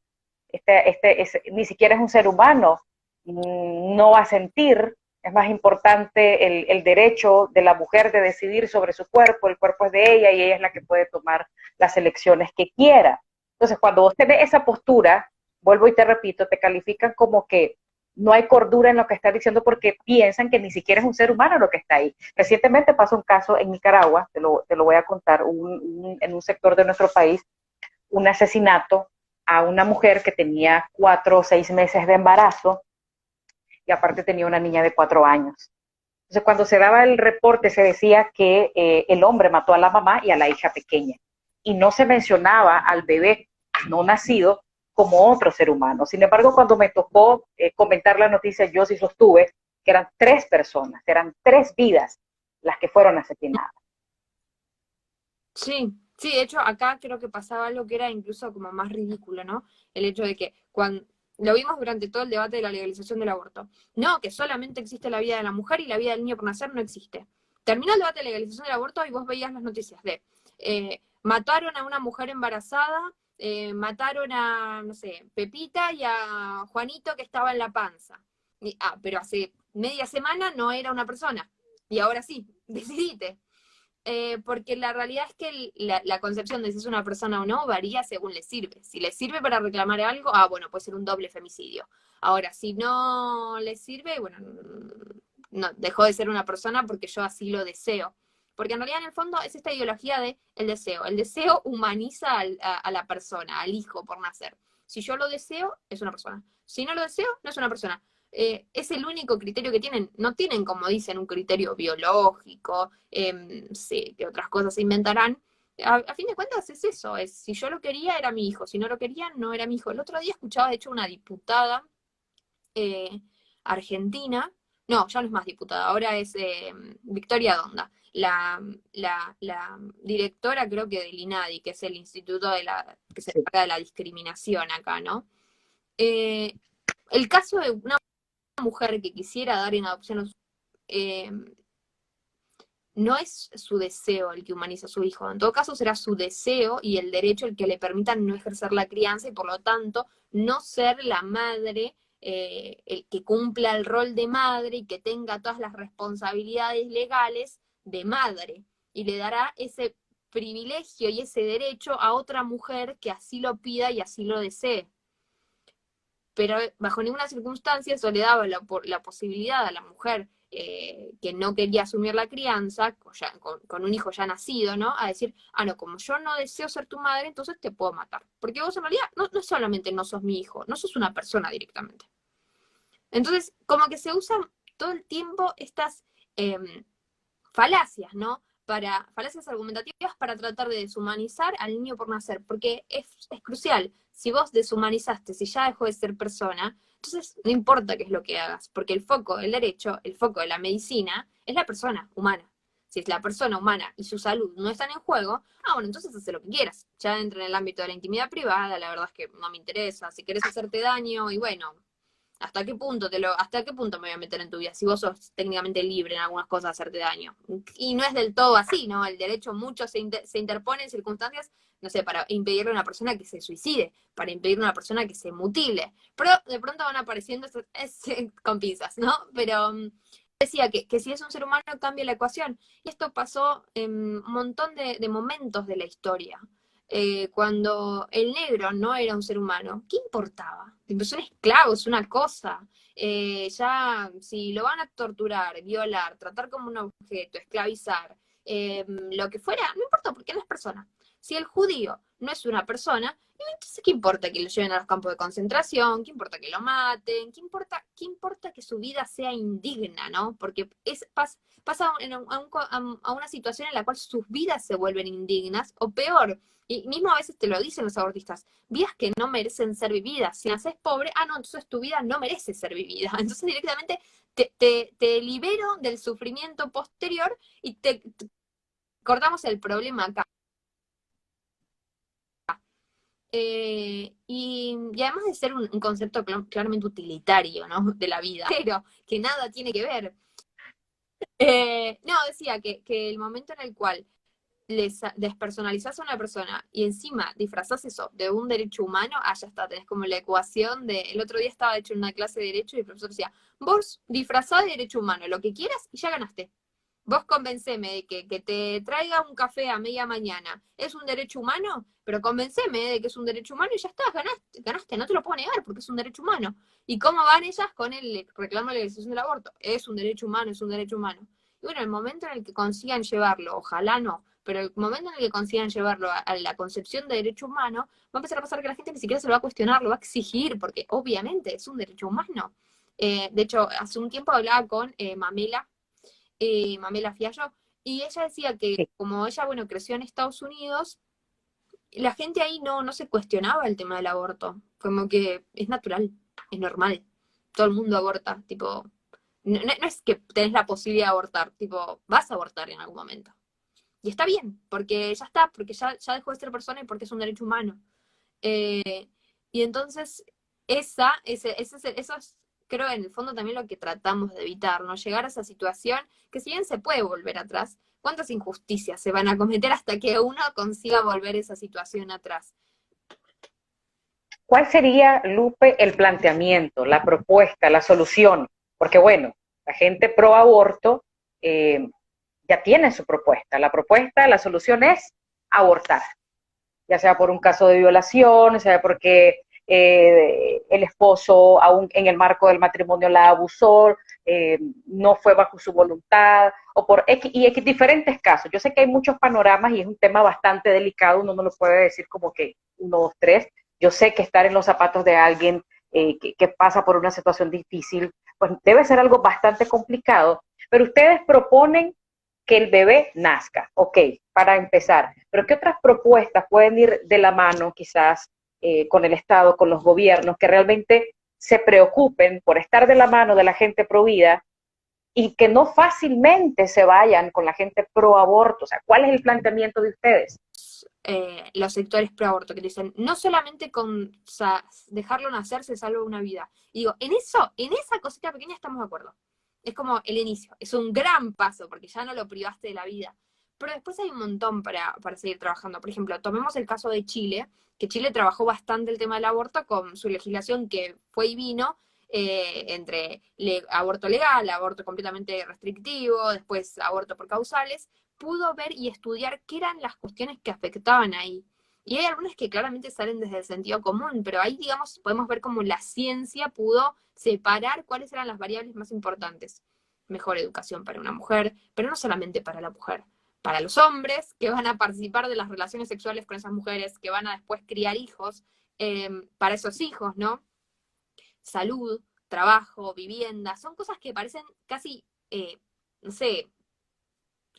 Ni siquiera es un ser humano, no va a sentir, es más importante el derecho de la mujer de decidir sobre su cuerpo, el cuerpo es de ella y ella es la que puede tomar las elecciones que quiera. Entonces, cuando vos tenés esa postura, vuelvo y te repito, te califican como que no hay cordura en lo que está diciendo porque piensan que ni siquiera es un ser humano lo que está ahí. Recientemente pasó un caso en Nicaragua, te lo voy a contar, en un sector de nuestro país, un asesinato a una mujer que tenía 4 o 6 meses de embarazo y aparte tenía una niña de 4 años. Entonces, cuando se daba el reporte, se decía que el hombre mató a la mamá y a la hija pequeña. Y no se mencionaba al bebé no nacido como otro ser humano. Sin embargo, cuando me tocó comentar la noticia, yo sí sostuve que eran 3 personas, eran 3 vidas las que fueron asesinadas. Sí, sí, de hecho acá creo que pasaba algo que era incluso como más ridículo, ¿no? El hecho de que cuando lo vimos durante todo el debate de la legalización del aborto. No, que solamente existe la vida de la mujer y la vida del niño por nacer no existe. Terminó el debate de la legalización del aborto y vos veías las noticias de mataron a una mujer embarazada, mataron a, no sé, Pepita y a Juanito que estaba en la panza. Pero hace media semana no era una persona. Y ahora sí, decidite. Porque la realidad es que la concepción de si es una persona o no varía según le sirve. Si le sirve para reclamar algo, bueno, puede ser un doble femicidio. Ahora, si no le sirve, bueno, no, dejó de ser una persona porque yo así lo deseo. Porque en realidad en el fondo es esta ideología de el deseo. El deseo humaniza a la persona, al hijo por nacer. Si yo lo deseo, es una persona. Si no lo deseo, no es una persona. Es el único criterio que tienen. No tienen, como dicen, un criterio biológico, sí, que otras cosas se inventarán. A fin de cuentas es eso, es si yo lo quería era mi hijo, si no lo quería no era mi hijo. El otro día escuchaba de hecho una diputada eh, argentina, no, ya no es más diputada, ahora es Victoria Donda, la directora creo que del INADI, que es el instituto que se Sí. encarga de la discriminación acá, ¿no? Eh, el caso de una mujer que quisiera dar en adopción eh, no es su deseo el que humaniza a su hijo, en todo caso será su deseo y el derecho el que le permitan no ejercer la crianza y por lo tanto no ser la madre, el que cumpla el rol de madre y que tenga todas las responsabilidades legales de madre y le dará ese privilegio y ese derecho a otra mujer que así lo pida y así lo desee. Pero bajo ninguna circunstancia eso le daba la posibilidad a la mujer que no quería asumir la crianza, con un hijo ya nacido, ¿no? A decir, no, como yo no deseo ser tu madre, entonces te puedo matar. Porque vos en realidad no solamente no sos mi hijo, no sos una persona directamente. Entonces, como que se usan todo el tiempo estas falacias, ¿no? Falacias argumentativas para tratar de deshumanizar al niño por nacer, porque es crucial. Si vos deshumanizaste, si ya dejó de ser persona, entonces no importa qué es lo que hagas, porque el foco del derecho, el foco de la medicina, es la persona humana. Si es la persona humana y su salud no están en juego, bueno, entonces hace lo que quieras. Ya entra en el ámbito de la intimidad privada, la verdad es que no me interesa. Si querés hacerte daño, y bueno, ¿hasta qué punto me voy a meter en tu vida? Si vos sos técnicamente libre en algunas cosas de hacerte daño. Y no es del todo así, ¿no? El derecho mucho se interpone en circunstancias, no sé, para impedirle a una persona que se suicide, para impedirle a una persona que se mutile. Pero de pronto van apareciendo con pinzas, ¿no? Pero decía que si es un ser humano cambia la ecuación. Y esto pasó en un montón de momentos de la historia. cuando el negro no era un ser humano, ¿qué importaba? Tipo, es un esclavo, es una cosa. Ya si lo van a torturar, violar, tratar como un objeto, esclavizar, lo que fuera, no importa porque no es persona. Si el judío no es una persona, entonces ¿qué importa que lo lleven a los campos de concentración? ¿Qué importa que lo maten? Qué importa que su vida sea indigna, ¿no? Porque pasa a una situación en la cual sus vidas se vuelven indignas, o peor, y mismo a veces te lo dicen los abortistas, vidas que no merecen ser vividas. Si naces pobre, no, entonces tu vida no merece ser vivida. Entonces directamente te libero del sufrimiento posterior y te cortamos el problema acá. Y además de ser un concepto claramente utilitario, ¿no? De la vida, pero que nada tiene que ver. No, decía que el momento en el cual despersonalizás a una persona y encima disfrazás eso de un derecho humano, ya está, tenés como la ecuación de, el otro día estaba hecho en una clase de derecho y el profesor decía, vos disfrazá de derecho humano, lo que quieras y ya ganaste. Vos convenceme de que te traiga un café a media mañana. ¿Es un derecho humano? Pero convenceme de que es un derecho humano y ya está, ganaste, no te lo puedo negar porque es un derecho humano. ¿Y cómo van ellas con el reclamo de la legalización del aborto? Es un derecho humano, es un derecho humano. Y bueno, el momento en el que consigan llevarlo, ojalá no, pero el momento en el que consigan llevarlo a la concepción de derecho humano, va a empezar a pasar que la gente ni siquiera se lo va a cuestionar, lo va a exigir, porque obviamente es un derecho humano. De hecho, hace un tiempo hablaba con Mamela Fiallo, y ella decía que Sí. como ella, bueno, creció en Estados Unidos, la gente ahí no se cuestionaba el tema del aborto, como que es natural, es normal, todo el mundo aborta, tipo, no es que tenés la posibilidad de abortar, tipo, vas a abortar en algún momento. Y está bien, porque ya está, porque ya dejó de ser persona y porque es un derecho humano. Y entonces, eso es, creo, en el fondo también lo que tratamos de evitar, ¿no? Llegar a esa situación que si bien se puede volver atrás, ¿cuántas injusticias se van a cometer hasta que uno consiga volver esa situación atrás? ¿Cuál sería, Lupe, el planteamiento, la propuesta, la solución? Porque bueno, la gente pro aborto ya tiene su propuesta. La propuesta, la solución es abortar, ya sea por un caso de violación, sea porque el esposo, aún en el marco del matrimonio, la abusó, no fue bajo su voluntad, o por X diferentes casos. Yo sé que hay muchos panoramas y es un tema bastante delicado, uno no lo puede decir como que uno, dos, tres. Yo sé que estar en los zapatos de alguien que pasa por una situación difícil, pues debe ser algo bastante complicado, pero ustedes proponen que el bebé nazca, ok, para empezar, pero ¿qué otras propuestas pueden ir de la mano quizás con el Estado, con los gobiernos, que realmente se preocupen por estar de la mano de la gente pro vida y que no fácilmente se vayan con la gente pro aborto? O sea, ¿cuál es el planteamiento de ustedes? Los sectores pro aborto que dicen, no solamente con dejarlo nacer se salva una vida. Y digo, en esa cosita pequeña estamos de acuerdo. Es como el inicio, es un gran paso porque ya no lo privaste de la vida. Pero después hay un montón para seguir trabajando. Por ejemplo, tomemos el caso de Chile, que Chile trabajó bastante el tema del aborto con su legislación que fue y vino, entre aborto legal, aborto completamente restrictivo, después aborto por causales, pudo ver y estudiar qué eran las cuestiones que afectaban ahí. Y hay algunas que claramente salen desde el sentido común, pero ahí, digamos, podemos ver cómo la ciencia pudo separar cuáles eran las variables más importantes. Mejor educación para una mujer, pero no solamente para la mujer, para los hombres que van a participar de las relaciones sexuales con esas mujeres, que van a después criar hijos, para esos hijos, ¿no? Salud, trabajo, vivienda, son cosas que parecen casi, no sé,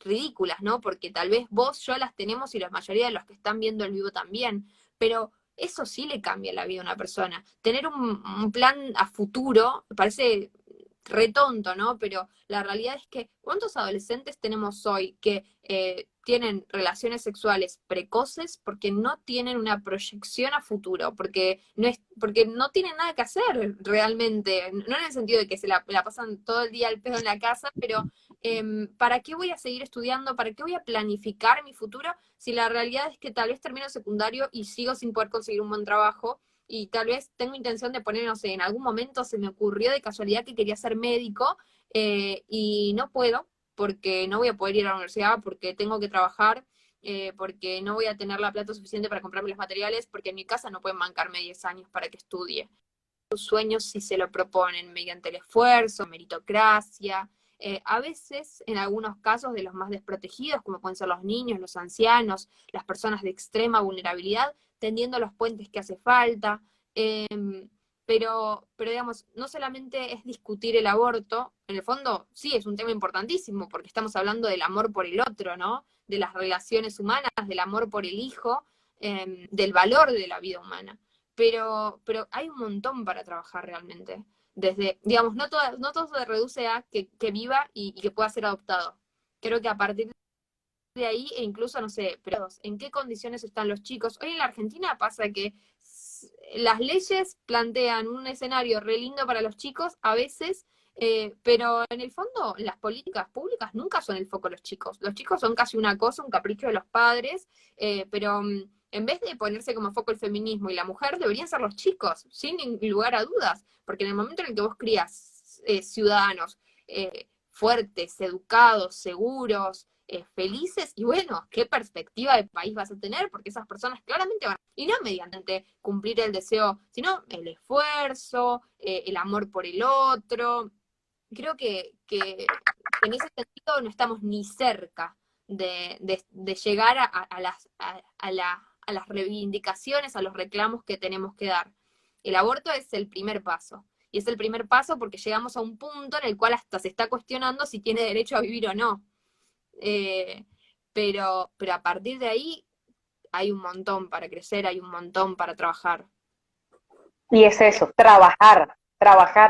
ridículas, ¿no? Porque tal vez vos, yo las tenemos y la mayoría de los que están viendo el vivo también, pero eso sí le cambia la vida a una persona. Tener un plan a futuro parece re tonto, ¿no? Pero la realidad es que ¿cuántos adolescentes tenemos hoy que tienen relaciones sexuales precoces porque no tienen una proyección a futuro, porque no tienen nada que hacer realmente, no en el sentido de que la pasan todo el día al pedo en la casa, pero ¿para qué voy a seguir estudiando? ¿Para qué voy a planificar mi futuro si la realidad es que tal vez termino secundario y sigo sin poder conseguir un buen trabajo? Y tal vez tengo intención de poner, no sé, en algún momento se me ocurrió de casualidad que quería ser médico, y no puedo porque no voy a poder ir a la universidad, porque tengo que trabajar, porque no voy a tener la plata suficiente para comprarme los materiales, porque en mi casa no pueden bancarme 10 años para que estudie. Sus sueños si se lo proponen mediante el esfuerzo, meritocracia, a veces, en algunos casos de los más desprotegidos, como pueden ser los niños, los ancianos, las personas de extrema vulnerabilidad, tendiendo los puentes que hace falta. Pero digamos, no solamente es discutir el aborto, en el fondo sí es un tema importantísimo, porque estamos hablando del amor por el otro, ¿no? De las relaciones humanas, del amor por el hijo, del valor de la vida humana. Pero hay un montón para trabajar realmente. Desde, digamos, no todo se reduce a que viva y que pueda ser adoptado. Creo que a partir de ahí, e incluso, no sé, pero ¿en qué condiciones están los chicos? Hoy en la Argentina pasa que las leyes plantean un escenario re lindo para los chicos a veces, pero en el fondo las políticas públicas nunca son el foco de los chicos. Los chicos son casi una cosa, un capricho de los padres, pero en vez de ponerse como foco el feminismo y la mujer, deberían ser los chicos, sin lugar a dudas, porque en el momento en el que vos crías ciudadanos fuertes, educados, seguros, felices, y bueno, qué perspectiva de país vas a tener, porque esas personas claramente van, y no mediante cumplir el deseo, sino el esfuerzo, el amor por el otro. Creo que en ese sentido no estamos ni cerca de llegar a las reivindicaciones, a los reclamos que tenemos que dar. El aborto es el primer paso. Y es el primer paso porque llegamos a un punto en el cual hasta se está cuestionando si tiene derecho a vivir o no. Eh, pero a partir de ahí hay un montón para crecer, hay un montón para trabajar. Y es eso, trabajar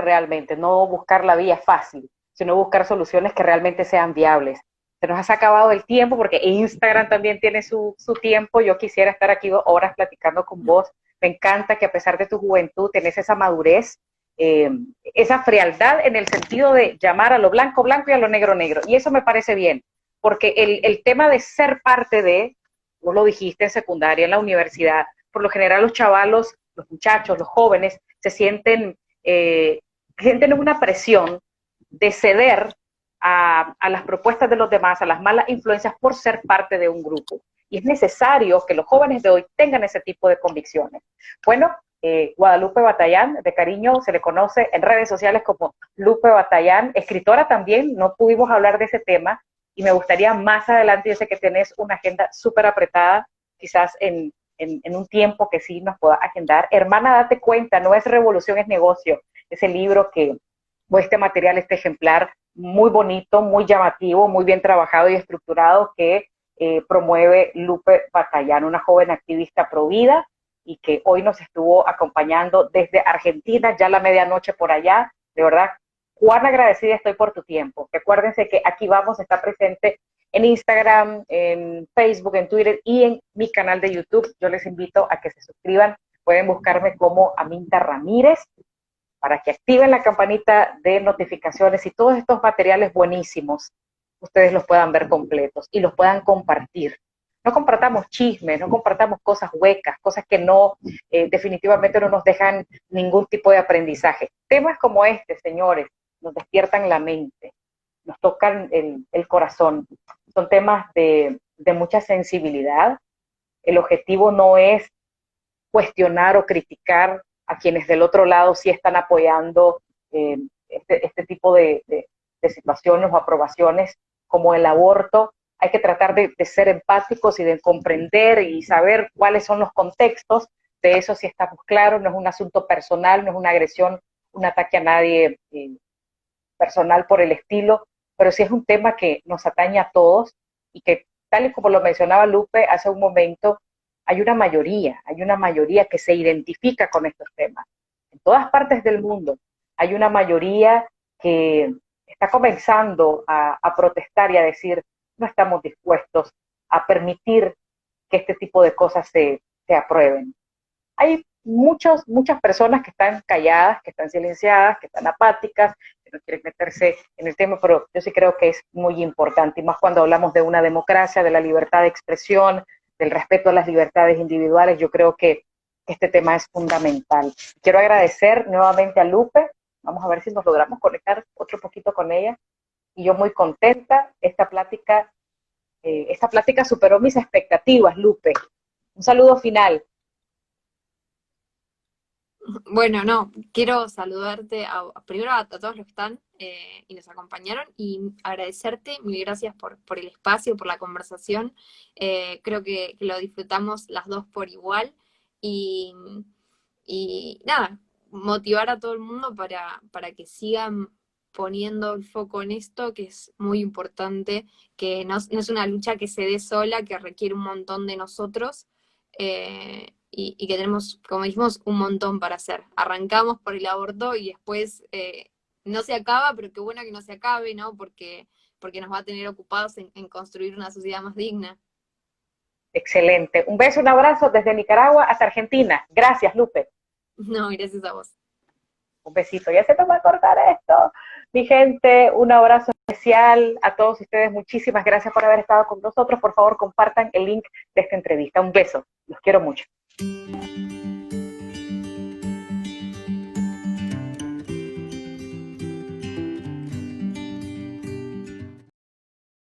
realmente, no buscar la vía fácil, sino buscar soluciones que realmente sean viables. Se nos ha acabado el tiempo porque Instagram también tiene su tiempo. Yo quisiera estar aquí 2 horas platicando con vos. Me encanta que a pesar de tu juventud tenés esa madurez, esa frialdad en el sentido de llamar a lo blanco blanco y a lo negro negro. Y eso me parece bien, porque el tema de ser parte de, vos lo dijiste en secundaria, en la universidad, por lo general los chavalos, los muchachos, los jóvenes, sienten una presión de ceder a las propuestas de los demás, a las malas influencias por ser parte de un grupo. Y es necesario que los jóvenes de hoy tengan ese tipo de convicciones. Bueno, Guadalupe Batallán, de cariño, se le conoce en redes sociales como Lupe Batallán, escritora también, no pudimos hablar de ese tema, y me gustaría más adelante, yo sé que tenés una agenda súper apretada, quizás en un tiempo que sí nos pueda agendar. Hermana, date cuenta, no es revolución, es negocio. Ese libro o este material, este ejemplar, muy bonito, muy llamativo, muy bien trabajado y estructurado, que promueve Lupe Batallán, una joven activista pro vida y que hoy nos estuvo acompañando desde Argentina, ya la medianoche por allá. De verdad, cuán agradecida estoy por tu tiempo. Recuérdense que Aquí Vamos está presente en Instagram, en Facebook, en Twitter y en mi canal de YouTube. Yo les invito a que se suscriban. Pueden buscarme como Aminta Ramírez para que activen la campanita de notificaciones y todos estos materiales buenísimos ustedes los puedan ver completos y los puedan compartir. No compartamos chismes, no compartamos cosas huecas, cosas que no, definitivamente no nos dejan ningún tipo de aprendizaje. Temas como este, señores, nos despiertan la mente, nos tocan el corazón. Son temas de mucha sensibilidad. El objetivo no es cuestionar o criticar a quienes del otro lado sí están apoyando este tipo de situaciones o aprobaciones como el aborto. Hay que tratar de ser empáticos y de comprender y saber cuáles son los contextos. De eso sí estamos claros, no es un asunto personal, no es una agresión, un ataque a nadie personal por el estilo, pero sí es un tema que nos atañe a todos y que, tal y como lo mencionaba Lupe hace un momento, hay una mayoría que se identifica con estos temas. En todas partes del mundo hay una mayoría que está comenzando a protestar y a decir, no estamos dispuestos a permitir que este tipo de cosas se aprueben. Hay muchas personas que están calladas, que están silenciadas, que están apáticas, que no quieren meterse en el tema, pero yo sí creo que es muy importante, y más cuando hablamos de una democracia, de la libertad de expresión, del respeto a las libertades individuales. Yo creo que este tema es fundamental. Quiero agradecer nuevamente a Lupe. Vamos a ver si nos logramos conectar otro poquito con ella. Y yo muy contenta. Esta plática esta plática superó mis expectativas, Lupe. Un saludo final. Bueno, no, quiero saludarte primero a todos los que están y nos acompañaron y agradecerte, mil gracias por el espacio, por la conversación. Creo que lo disfrutamos las dos por igual y, y nada, motivar a todo el mundo para que sigan poniendo el foco en esto, que es muy importante, que no es una lucha que se dé sola, que requiere un montón de nosotros. Y que tenemos, como dijimos, un montón para hacer. Arrancamos por el aborto y después no se acaba, pero qué bueno que no se acabe, ¿no? Porque nos va a tener ocupados en construir una sociedad más digna. Excelente. Un beso, un abrazo desde Nicaragua hasta Argentina. Gracias, Lupe. No, gracias a vos. Un besito. Ya se me va a cortar esto. Mi gente, un abrazo especial a todos ustedes. Muchísimas gracias por haber estado con nosotros. Por favor, compartan el link de esta entrevista. Un beso. Los quiero mucho.